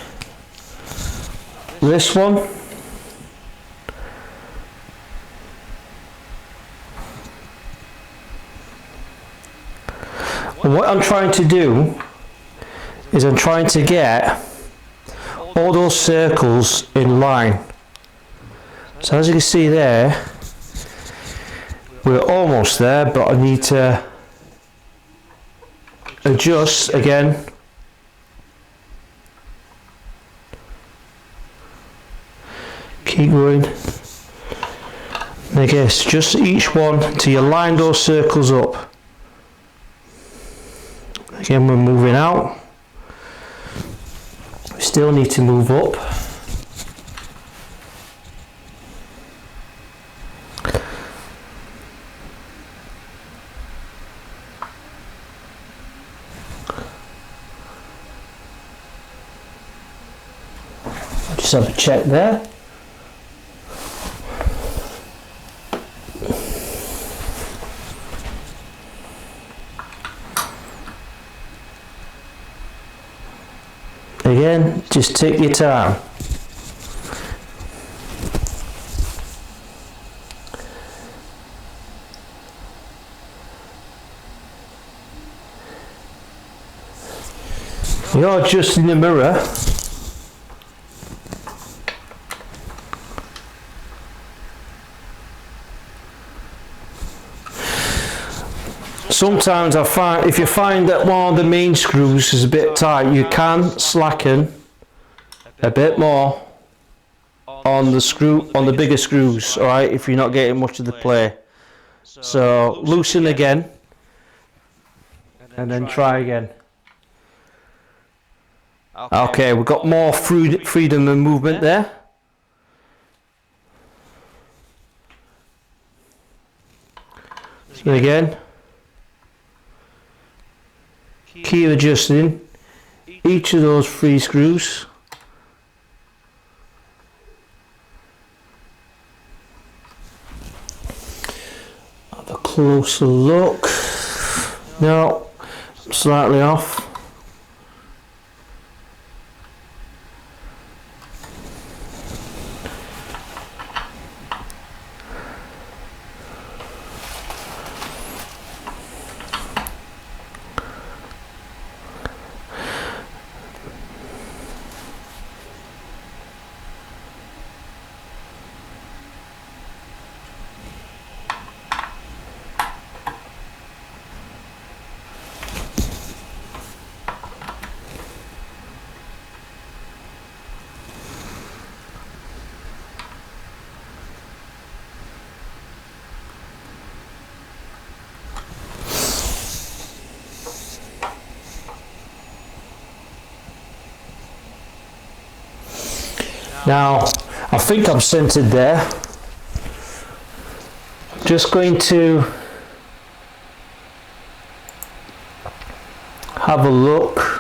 [SPEAKER 1] this one. And what I'm trying to do is I'm trying to get all those circles in line. So as you can see there, we're almost there, but I need to adjust again. Keep going. And I guess just each one till you line those circles up. Again, we're moving out. We still need to move up. I'll just have a check there. Again, just take your time. You're adjusting the mirror. Sometimes I find, if you find that one of the main screws is a bit tight, you can slacken a bit more on the screw, on the bigger screws, alright, if you're not getting much of the play. So loosen again, and then try again. Okay, we've got more freedom of movement there. So again, keep adjusting each of those 3 screws. Have a closer look. No, I'm slightly off. Now, I think I'm centered there. Just going to have a look.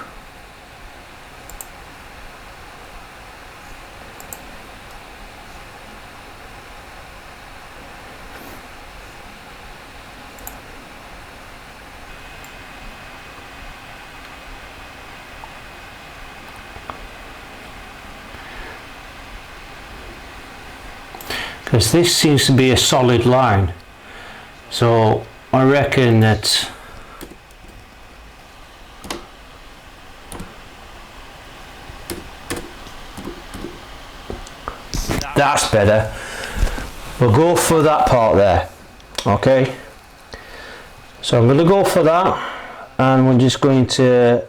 [SPEAKER 1] because this seems to be a solid line. So I reckon that that's better. We'll go for that part there. Okay, so I'm going to go for that, and we're just going to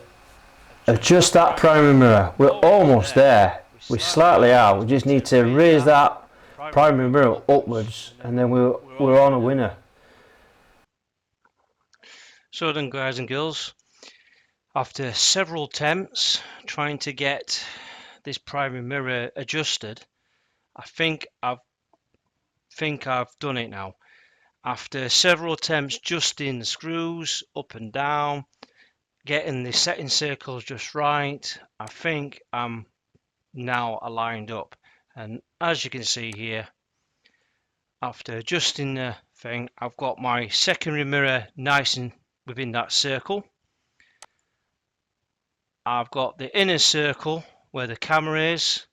[SPEAKER 1] adjust that primary mirror. We're almost there. We're slightly out. We just need to raise that primary mirror upwards, and then we're on a winner.
[SPEAKER 2] So then, guys and girls, after several attempts trying to get this primary mirror adjusted, I think I've done it now. After several attempts adjusting the screws up and down, getting the setting circles just right, I think I'm now aligned up. And as you can see here, after adjusting the thing, I've got my secondary mirror nice and within that circle. I've got the inner circle where the camera is,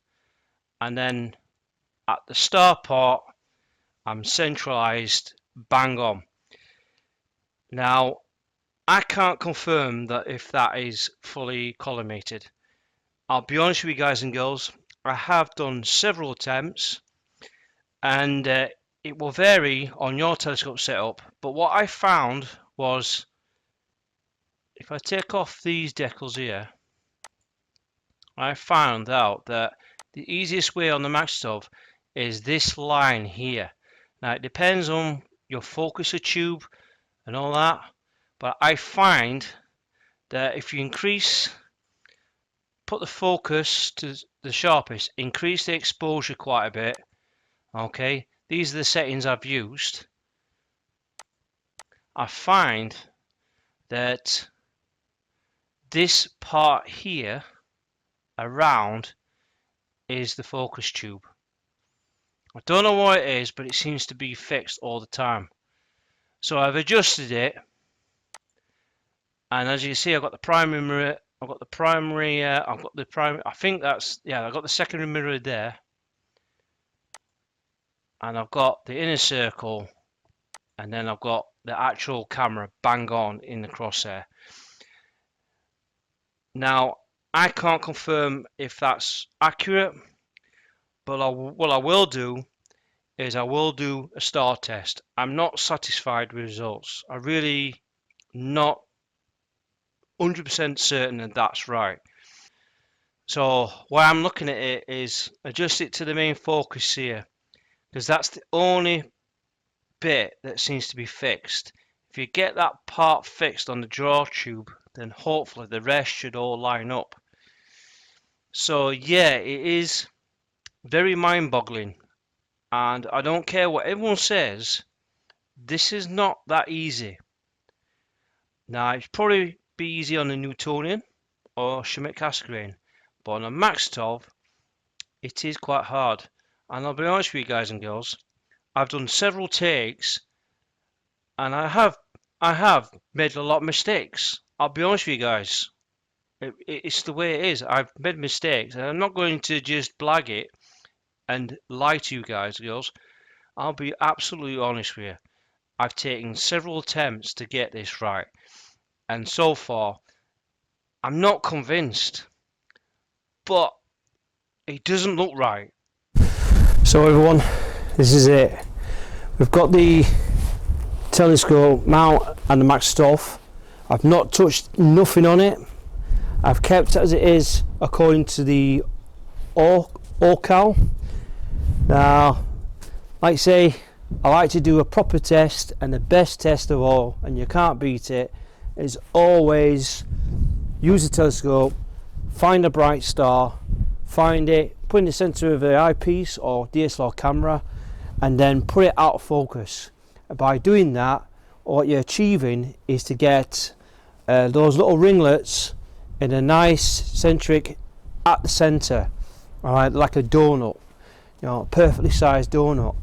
[SPEAKER 2] and then at the star part I'm centralized bang on. Now I can't confirm that if that is fully collimated. I'll be honest with you guys and girls, I have done several attempts, and it will vary on your telescope setup, but what I found was if I take off these decals here, I found out that the easiest way on the Maksutov is this line here. Now it depends on your focuser tube and all that, but I find that if you put the focus to the sharpest, increase the exposure quite a bit, okay, these are the settings I've used, I find that this part here around is the focus tube. I don't know what it is, but it seems to be fixed all the time. So I've adjusted it, and as you can see, I've got the primary mirror, I think that's, yeah, I've got the secondary mirror there, and I've got the inner circle, and then I've got the actual camera bang on in the crosshair. Now I can't confirm if that's accurate, but what I will do is I will do a star test. I'm not satisfied with results. I'm really not 100% certain that that's right. So why I'm looking at it is adjust it to the main focus here, because that's the only bit that seems to be fixed. If you get that part fixed on the draw tube, then hopefully the rest should all line up. So yeah, it is very mind-boggling, and I don't care what everyone says, this is not that easy. Now it'd probably be easy on the Newtonian or Schmidt Cassegrain, but on a Maksutov it is quite hard. And I'll be honest with you guys and girls, I've done several takes and I have made a lot of mistakes. I'll be honest with you guys, it's the way it is. I've made mistakes, and I'm not going to just blag it and lie to you guys and girls. I'll be absolutely honest with you. I've taken several attempts to get this right, and so far I'm not convinced, but it doesn't look right.
[SPEAKER 1] So everyone, this is it. We've got the telescope mount and the Maksutov. I've not touched nothing on it. I've kept it as it is according to the OCAL. Now, like I say, I like to do a proper test, and the best test of all, and you can't beat it, is always use the telescope, find a bright star, find it, put in the center of the eyepiece or DSLR camera, and then put it out of focus. By doing that, what you're achieving is to get those little ringlets in a nice centric at the center, all right, like a donut, you know, perfectly sized donut.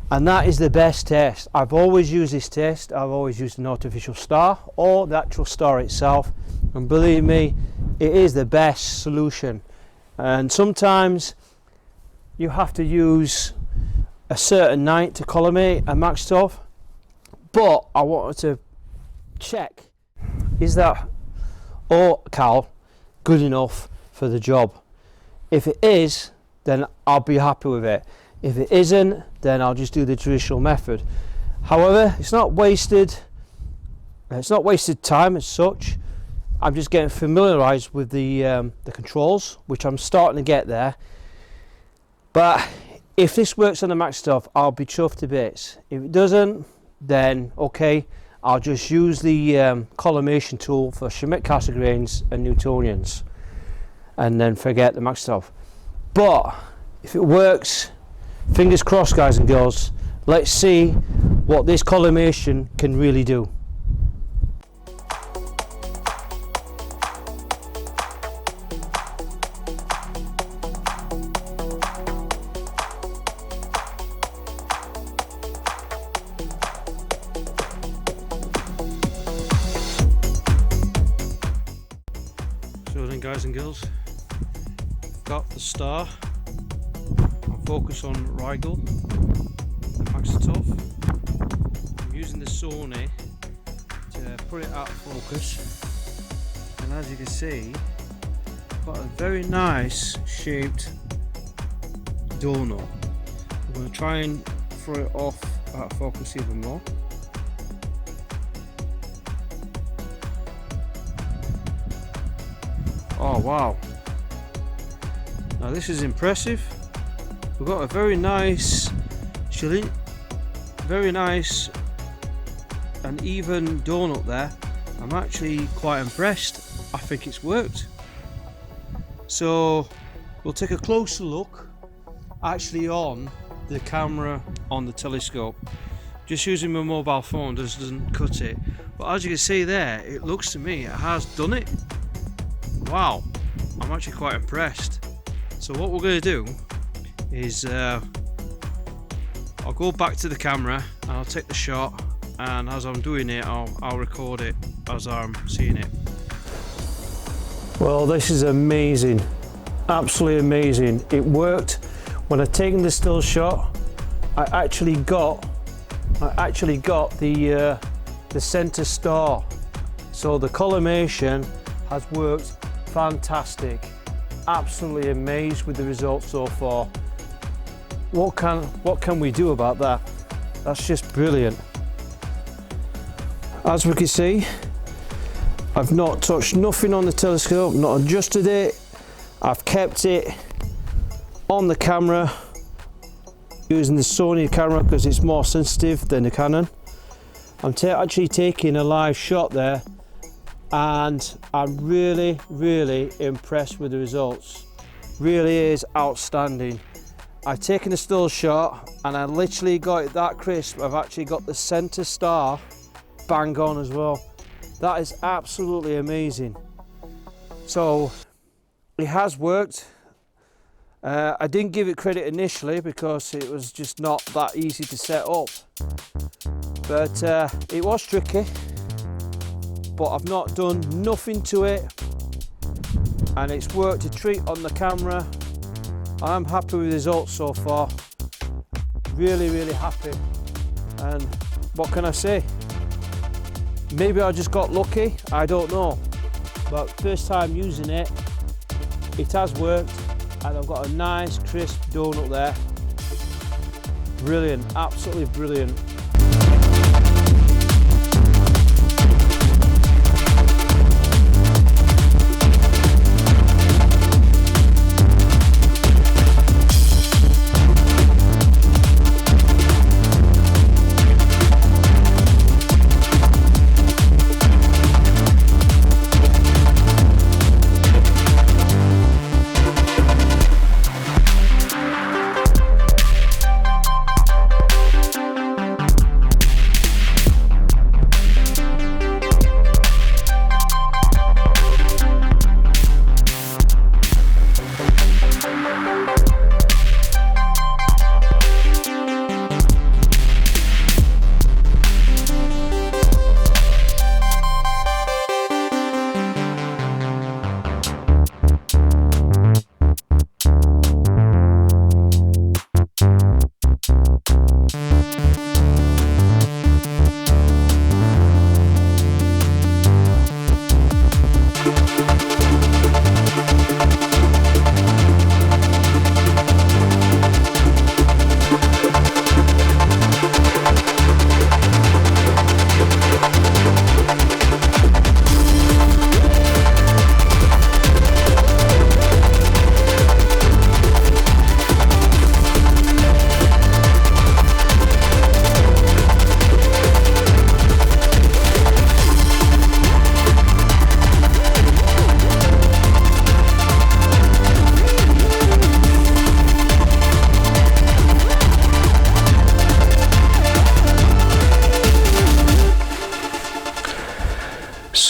[SPEAKER 1] And that is the best test. I've always used this test. I've always used an artificial star or the actual star itself, and believe me, it is the best solution. And sometimes you have to use a certain night to collimate a Maksutov, but I wanted to check, is that OCAL good enough for the job? If it is, then I'll be happy with it. If it isn't, then I'll just do the traditional method. However, it's not wasted time as such. I'm just getting familiarized with the controls, which I'm starting to get there. But if this works on the Maksutov, I'll be chuffed to bits. If it doesn't, then okay, I'll just use the collimation tool for Schmidt Cassegrains and Newtonians, and then forget the Maksutov. But if it works, fingers crossed, guys and girls. Let's see what this collimation can really do. So then, guys and girls, got the star. I'll focus on Rigel, the Maksutov. I'm using the Sony to put it out of focus, and as you can see, got a very nice shaped donut. I'm going to try and throw it off out of focus even more. Oh wow, now this is impressive. We've got a very nice and even donut there. I'm actually quite impressed. I think it's worked. So we'll take a closer look actually on the camera on the telescope. Just using my mobile phone doesn't cut it, but as you can see there, it looks to me it has done it. Wow, I'm actually quite impressed. So what we're going to do is I'll go back to the camera and I'll take the shot, and as I'm doing it I'll record it as I'm seeing it. Well, this is amazing, absolutely amazing. It worked. When I've taken the still shot, I actually got the center star. So the collimation has worked fantastic. Absolutely amazed with the results so far. What can we do about that? That's just brilliant. As we can see, I've not touched nothing on the telescope, not adjusted it. I've kept it on the camera using the Sony camera because it's more sensitive than the Canon. I'm actually taking a live shot there, and I'm really impressed with the results. Really is outstanding. I've taken a still shot and I literally got it that crisp. I've actually got the center star bang on as well. That is absolutely amazing. So it has worked. I didn't give it credit initially because it was just not that easy to set up, but it was tricky. But I've not done nothing to it, and it's worked a treat on the camera. I'm happy with the results so far. Really happy. And what can I say? Maybe I just got lucky, I don't know. But first time using it, it has worked, and I've got a nice crisp donut there. Brilliant, absolutely brilliant.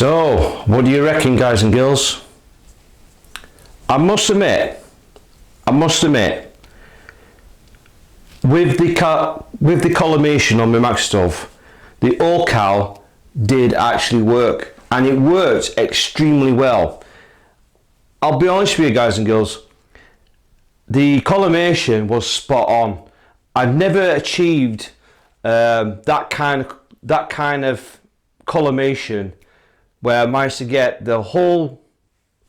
[SPEAKER 1] So, what do you reckon, guys and girls? I must admit, with the collimation on my Maksutov, the OCAL did actually work, and it worked extremely well. I'll be honest with you, guys and girls, the collimation was spot on. I've never achieved that kind of collimation where I managed to get the whole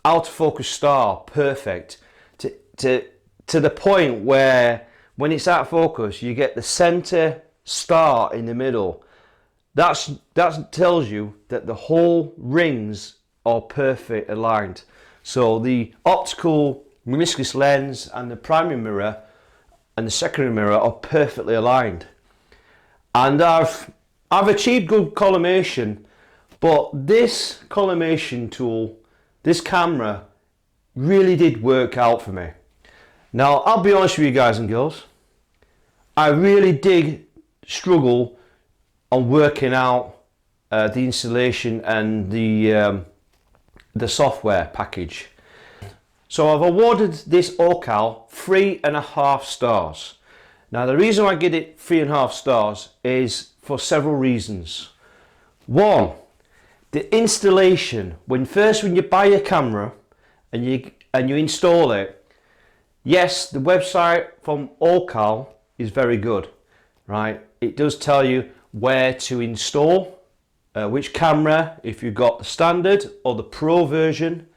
[SPEAKER 1] out of focus star perfect to the point where when it's out of focus you get the center star in the middle. That tells you that the whole rings are perfect aligned. So the optical meniscus lens and the primary mirror and the secondary mirror are perfectly aligned, and I've achieved good collimation. But this collimation tool, this camera, really did work out for me. Now, I'll be honest with you, guys and girls, I really did struggle on working out the installation and the software package. So I've awarded this OCAL 3.5 stars. Now, the reason I give it 3.5 stars is for several reasons. One, the installation. When you buy a camera and you install it, yes, the website from OCAL is very good, right? It does tell you where to install which camera, if you've got the standard or the pro version.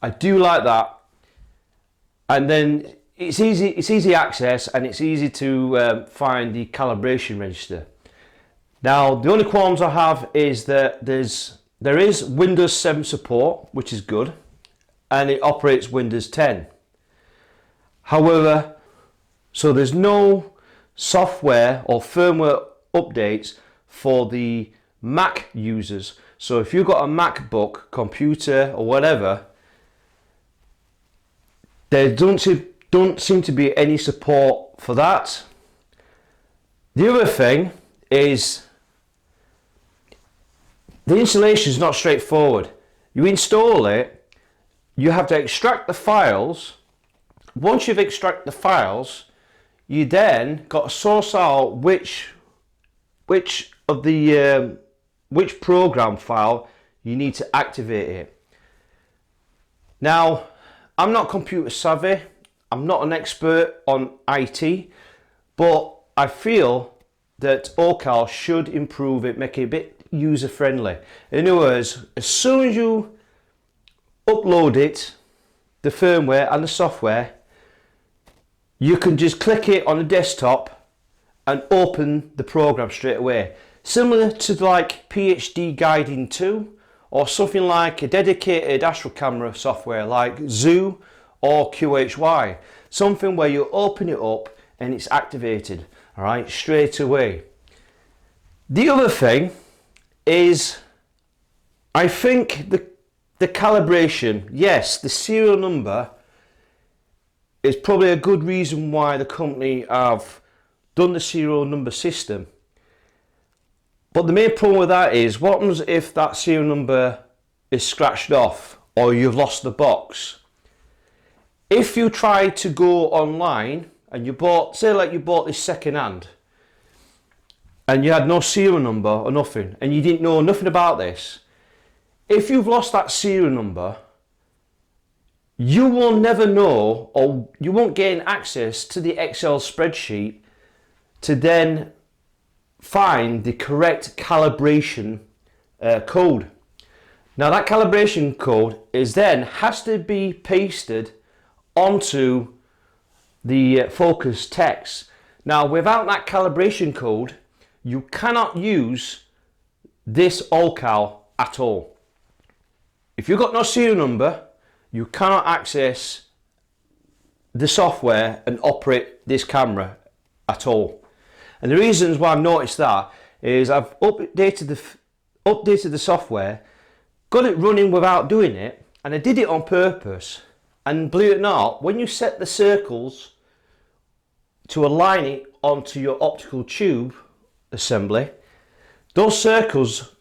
[SPEAKER 1] I do like that, and then it's easy access, and it's easy to find the calibration register. Now, the only qualms I have is that there is Windows 7 support, which is good, and it operates Windows 10. However, so there's no software or firmware updates for the Mac users. So if you've got a MacBook computer or whatever, there don't seem to be any support for that. The other thing is the installation is not straightforward. You install it, you have to extract the files. Once you've extracted the files, you then got to source out which program file you need to activate it. Now, I'm not computer savvy, I'm not an expert on IT, but I feel that OCAL should improve it, make it a bit user friendly. In other words, as soon as you upload it, the firmware and the software, you can just click it on the desktop and open the program straight away. Similar to like PhD Guiding 2, or something like a dedicated astral camera software like Zoo or QHY. Something where you open it up and it's activated, all right, straight away. The other thing is, I think the calibration, yes, the serial number is probably a good reason why the company have done the serial number system. But the main problem with that is, what happens if that serial number is scratched off or you've lost the box? If you try to go online and you bought, say like you bought this second hand and you had no serial number or nothing, and you didn't know nothing about this, if you've lost that serial number, you will never know, or you won't gain access to the Excel spreadsheet to then find the correct calibration code. Now, that calibration code is then has to be pasted onto the focus text. Now, without that calibration code, you cannot use this OCAL at all. If you've got no serial number, you cannot access the software and operate this camera at all. And the reasons why I've noticed that is I've updated the software, got it running without doing it, and I did it on purpose. And believe it or not, when you set the circles to align it onto your optical tube assembly, those circles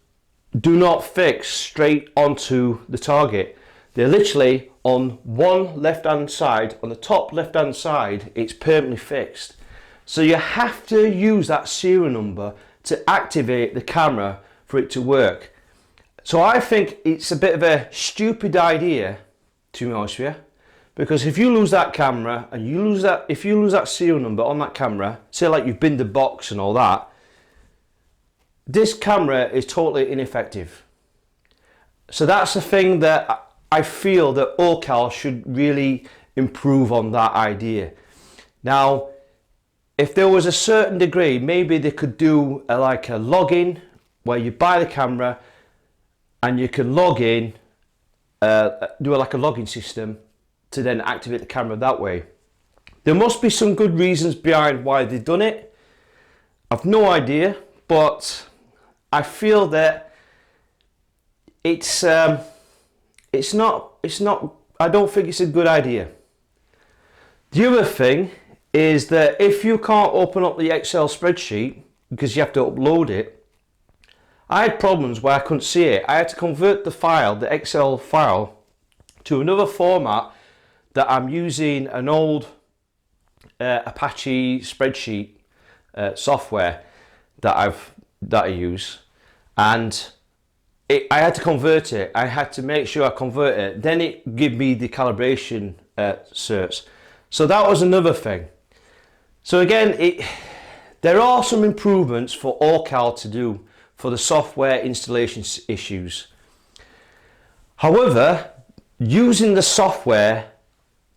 [SPEAKER 1] do not fix straight onto the target. They're literally on one left hand side, on the top left hand side, it's permanently fixed. So you have to use that serial number to activate the camera for it to work. So I think it's a bit of a stupid idea, to be honest with you, because if you lose that camera and if you lose that serial number on that camera, say like you've binned the box and all that, this camera is totally ineffective. So that's the thing that I feel that OCAL should really improve on that idea. Now, if there was a certain degree, maybe they could do like a login where you buy the camera and you can log in, do like a login system to then activate the camera that way. There must be some good reasons behind why they've done it. I've no idea, but I feel that it's not, I don't think it's a good idea. The other thing is that if you can't open up the Excel spreadsheet because you have to upload it, I had problems where I couldn't see it. I had to convert the file, the Excel file, to another format that I'm using an old Apache spreadsheet software that I use, and I had to convert it. I had to make sure I convert it. Then it gave me the calibration certs. So that was another thing. So again, there are some improvements for OCAL to do for the software installation issues. However, using the software,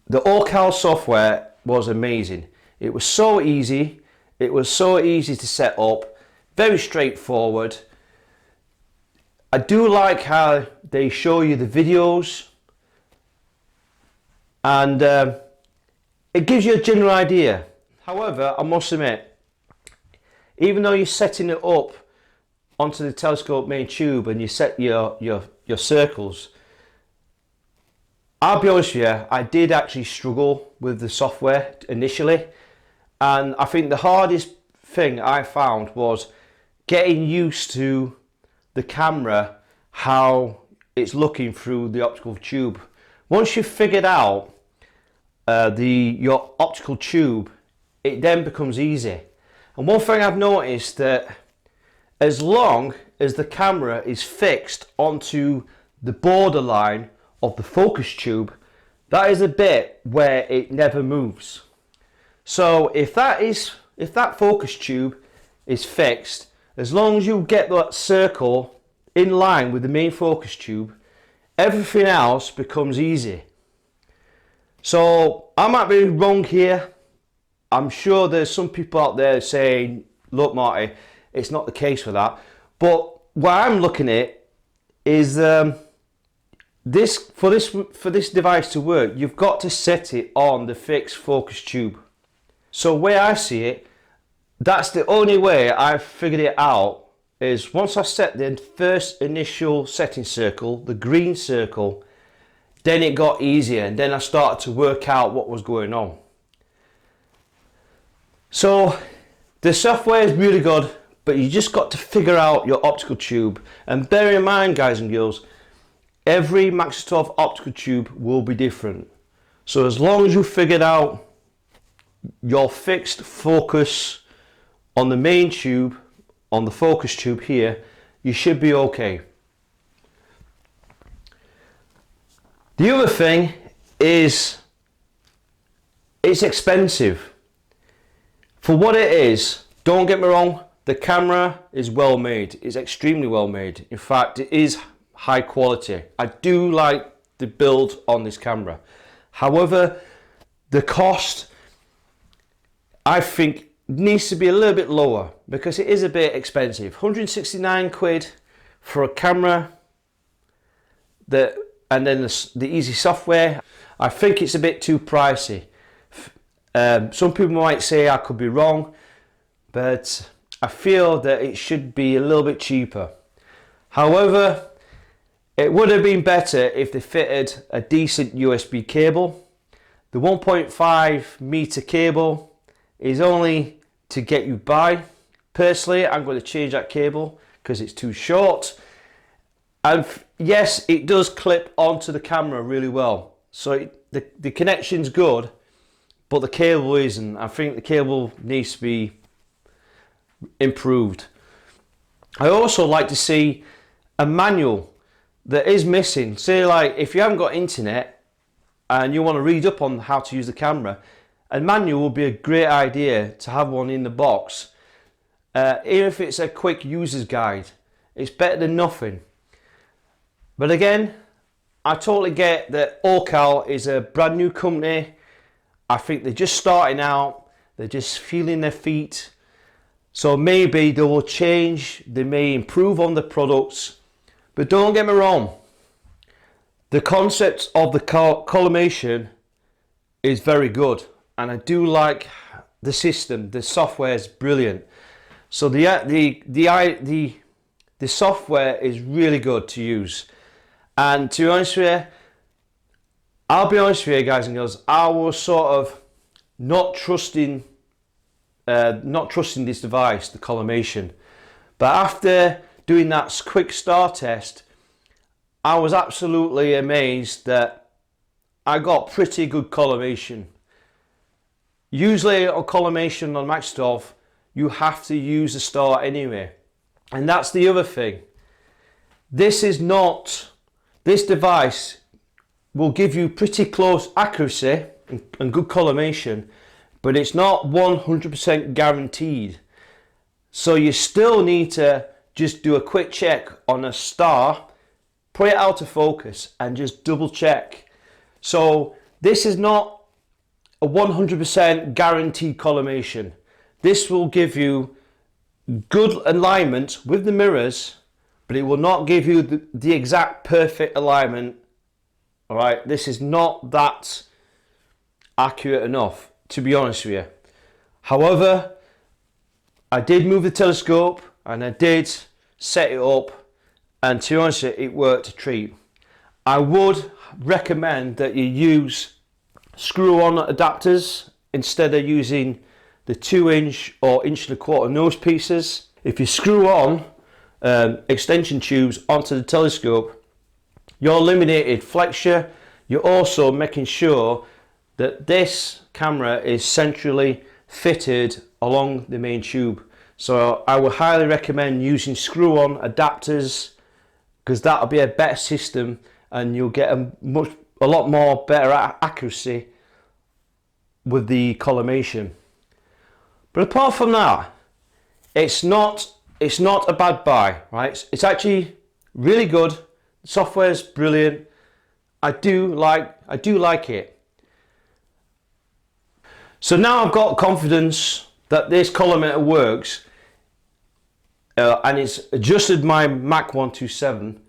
[SPEAKER 1] the OCAL software was amazing. It was so easy. It was so easy to set up, very straightforward. I do like how they show you the videos, and it gives you a general idea. However, I must admit, even though you're setting it up onto the telescope main tube and you set your circles, I'll be honest with you, I did actually struggle with the software initially, and I think the hardest thing I found was getting used to the camera, how it's looking through the optical tube. Once you've figured out your optical tube, it then becomes easy. And one thing I've noticed, that as long as the camera is fixed onto the borderline of the focus tube, that is a bit where it never moves. So if that focus tube is fixed, as long as you get that circle in line with the main focus tube, everything else becomes easy. So I might be wrong here. I'm sure there's some people out there saying, look Marty, it's not the case for that. But what I'm looking at is for this device to work, you've got to set it on the fixed focus tube. So where I see it, that's the only way I've figured it out, is once I set the first initial setting circle, the green circle, then it got easier, and then I started to work out what was going on. So the software is really good, but you just got to figure out your optical tube. And bear in mind, guys and girls, every Maksutov optical tube will be different. So as long as you figured out your fixed focus on the main tube, on the focus tube here, you should be okay. The other thing is, it's expensive. For what it is, don't get me wrong, the camera is well made. It's extremely well made. In fact, it is high quality. I do like the build on this camera. However, the cost, I think, needs to be a little bit lower, because it is a bit expensive. 169 quid for a camera and then the easy software. I think it's a bit too pricey. Some people might say I could be wrong, but I feel that it should be a little bit cheaper. However, it would have been better if they fitted a decent USB cable. The 1.5 meter cable is only to get you by. Personally, I'm going to change that cable because it's too short. And yes, it does clip onto the camera really well. So the connection's good, but the cable isn't. I think the cable needs to be improved. I also like to see a manual that is missing. Say like if you haven't got internet and you want to read up on how to use the camera, a manual would be a great idea to have one in the box. Even if it's a quick user's guide, it's better than nothing. But again, I totally get that OCAL is a brand new company. I think they're just starting out, they're just feeling their feet. So maybe they will change, they may improve on the products. But don't get me wrong, the concept of the collimation is very good. And I do like the system, the software is brilliant. So the software is really good to use. And to be honest with you, I'll be honest with you guys and girls, I was sort of not trusting this device, the Collimation. But after doing that quick start test, I was absolutely amazed that I got pretty good Collimation. Usually on Collimation on Maksutov, you have to use the start anyway. And that's the other thing. This device will give you pretty close accuracy and good collimation, but it's not 100% guaranteed. So you still need to just do a quick check on a star, put it out of focus and just double check. So this is not a 100% guaranteed collimation. This will give you good alignment with the mirrors, but it will not give you the exact perfect alignment. All right, this is not that accurate enough, to be honest with you. However, I did move the telescope and I did set it up, and to be honest with you, it worked a treat. I would recommend that you use screw-on adapters instead of using the 2-inch or 1.25-inch nose pieces. If you screw on extension tubes onto the telescope, you're eliminated flexure. You're also making sure that this camera is centrally fitted along the main tube. So I would highly recommend using screw-on adapters, because that'll be a better system and you'll get a lot more better accuracy with the collimation. But apart from that, it's not a bad buy, right? It's actually really good. The software is brilliant. I do like it. So now I've got confidence that this collimator works, and it's adjusted my Mac 127.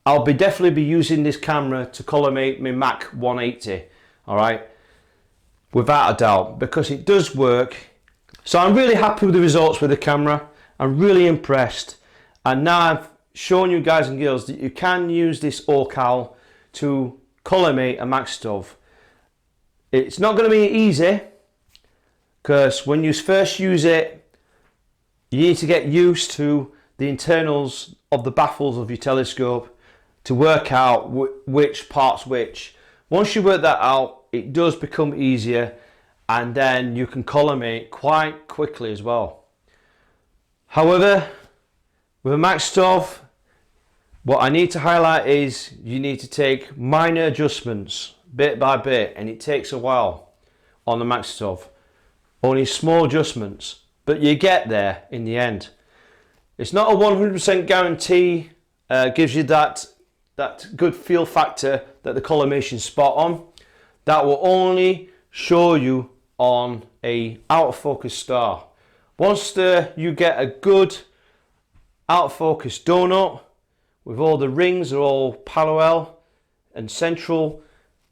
[SPEAKER 1] I'll definitely be using this camera to collimate my Mac 180, all right, without a doubt, because it does work. So I'm really happy with the results with the camera. I'm really impressed, and now I've shown you guys and girls that you can use this OCAL to collimate a Maksutov. It's not going to be easy, because when you first use it, you need to get used to the internals of the baffles of your telescope to work out which part's which. Once you work that out, it does become easier, and then you can collimate quite quickly as well. However, with a Maksutov, what I need to highlight is you need to take minor adjustments bit by bit, and it takes a while on the Maksutov. Only small adjustments, but you get there in the end. It's not a 100% guarantee, gives you that good feel factor that the collimation's spot on. That will only show you on a out of focus star. Once you get a good out of focus donut with all the rings are all parallel and central,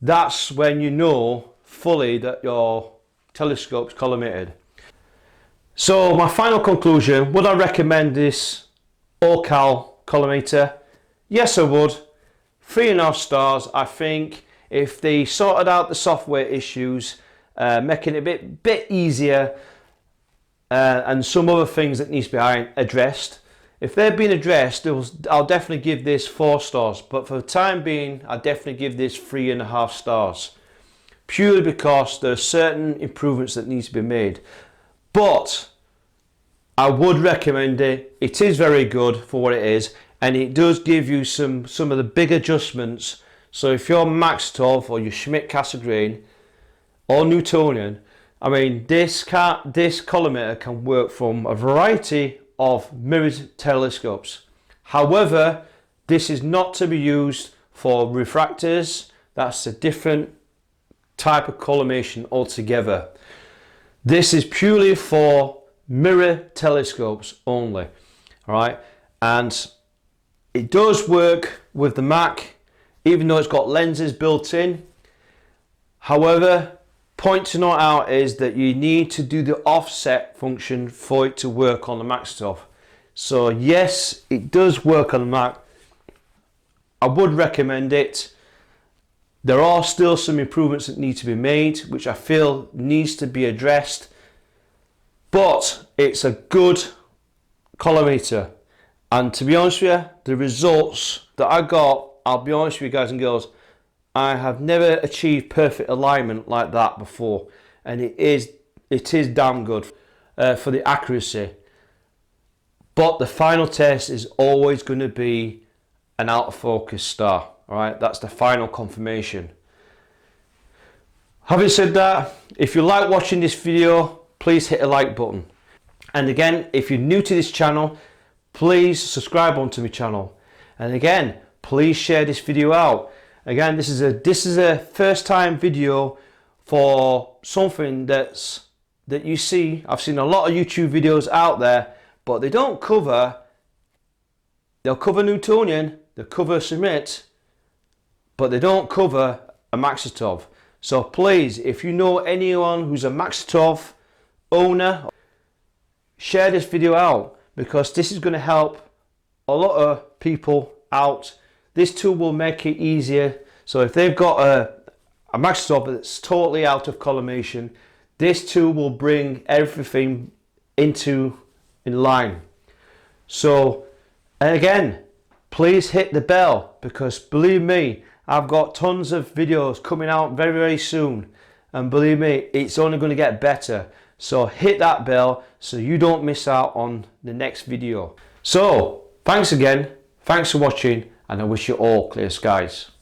[SPEAKER 1] that's when you know fully that your telescope's collimated. So my final conclusion, would I recommend this OCAL Collimator? Yes, I would. 3.5 stars. I think if they sorted out the software issues, making it a bit easier, and some other things that needs to be addressed, if they've been addressed, I'll definitely give this 4 stars, but for the time being, I definitely give this 3.5 stars, purely because there are certain improvements that need to be made. But I would recommend it. It is very good for what it is, and it does give you some of the big adjustments. So if you're Maksutov or your Schmidt Cassegrain or Newtonian, I mean, this collimator can work from a variety of mirrored telescopes. However, this is not to be used for refractors. That's a different type of collimation altogether. This is purely for mirror telescopes only. All right, and it does work with the Mac, even though it's got lenses built in. However, point to note out is that you need to do the offset function for it to work on the Maksutov. So yes, it does work on the Mac. I would recommend it. There are still some improvements that need to be made, which I feel needs to be addressed, but it's a good collimator. And to be honest with you, the results that I got, I'll be honest with you guys and girls, I have never achieved perfect alignment like that before, and it is damn good for the accuracy. But the final test is always going to be an out of focus star. All right, that's the final confirmation. Having said that, if you like watching this video, please hit the like button. And again, if you're new to this channel, please subscribe onto my channel. And again, please share this video out. Again, this is a first time video for something that you see. I've seen a lot of YouTube videos out there, but they don't cover. They'll cover Newtonian, they'll cover Schmidt, but they don't cover a Maksutov. So please, if you know anyone who's a Maksutov owner, share this video out, because this is going to help a lot of people out. This tool will make it easier. So if they've got a Maksutov that's totally out of collimation, this tool will bring everything in line. So, and again, please hit the bell, because believe me, I've got tons of videos coming out very, very soon. And believe me, it's only going to get better. So hit that bell so you don't miss out on the next video. So, thanks again. Thanks for watching, and I wish you all clear skies.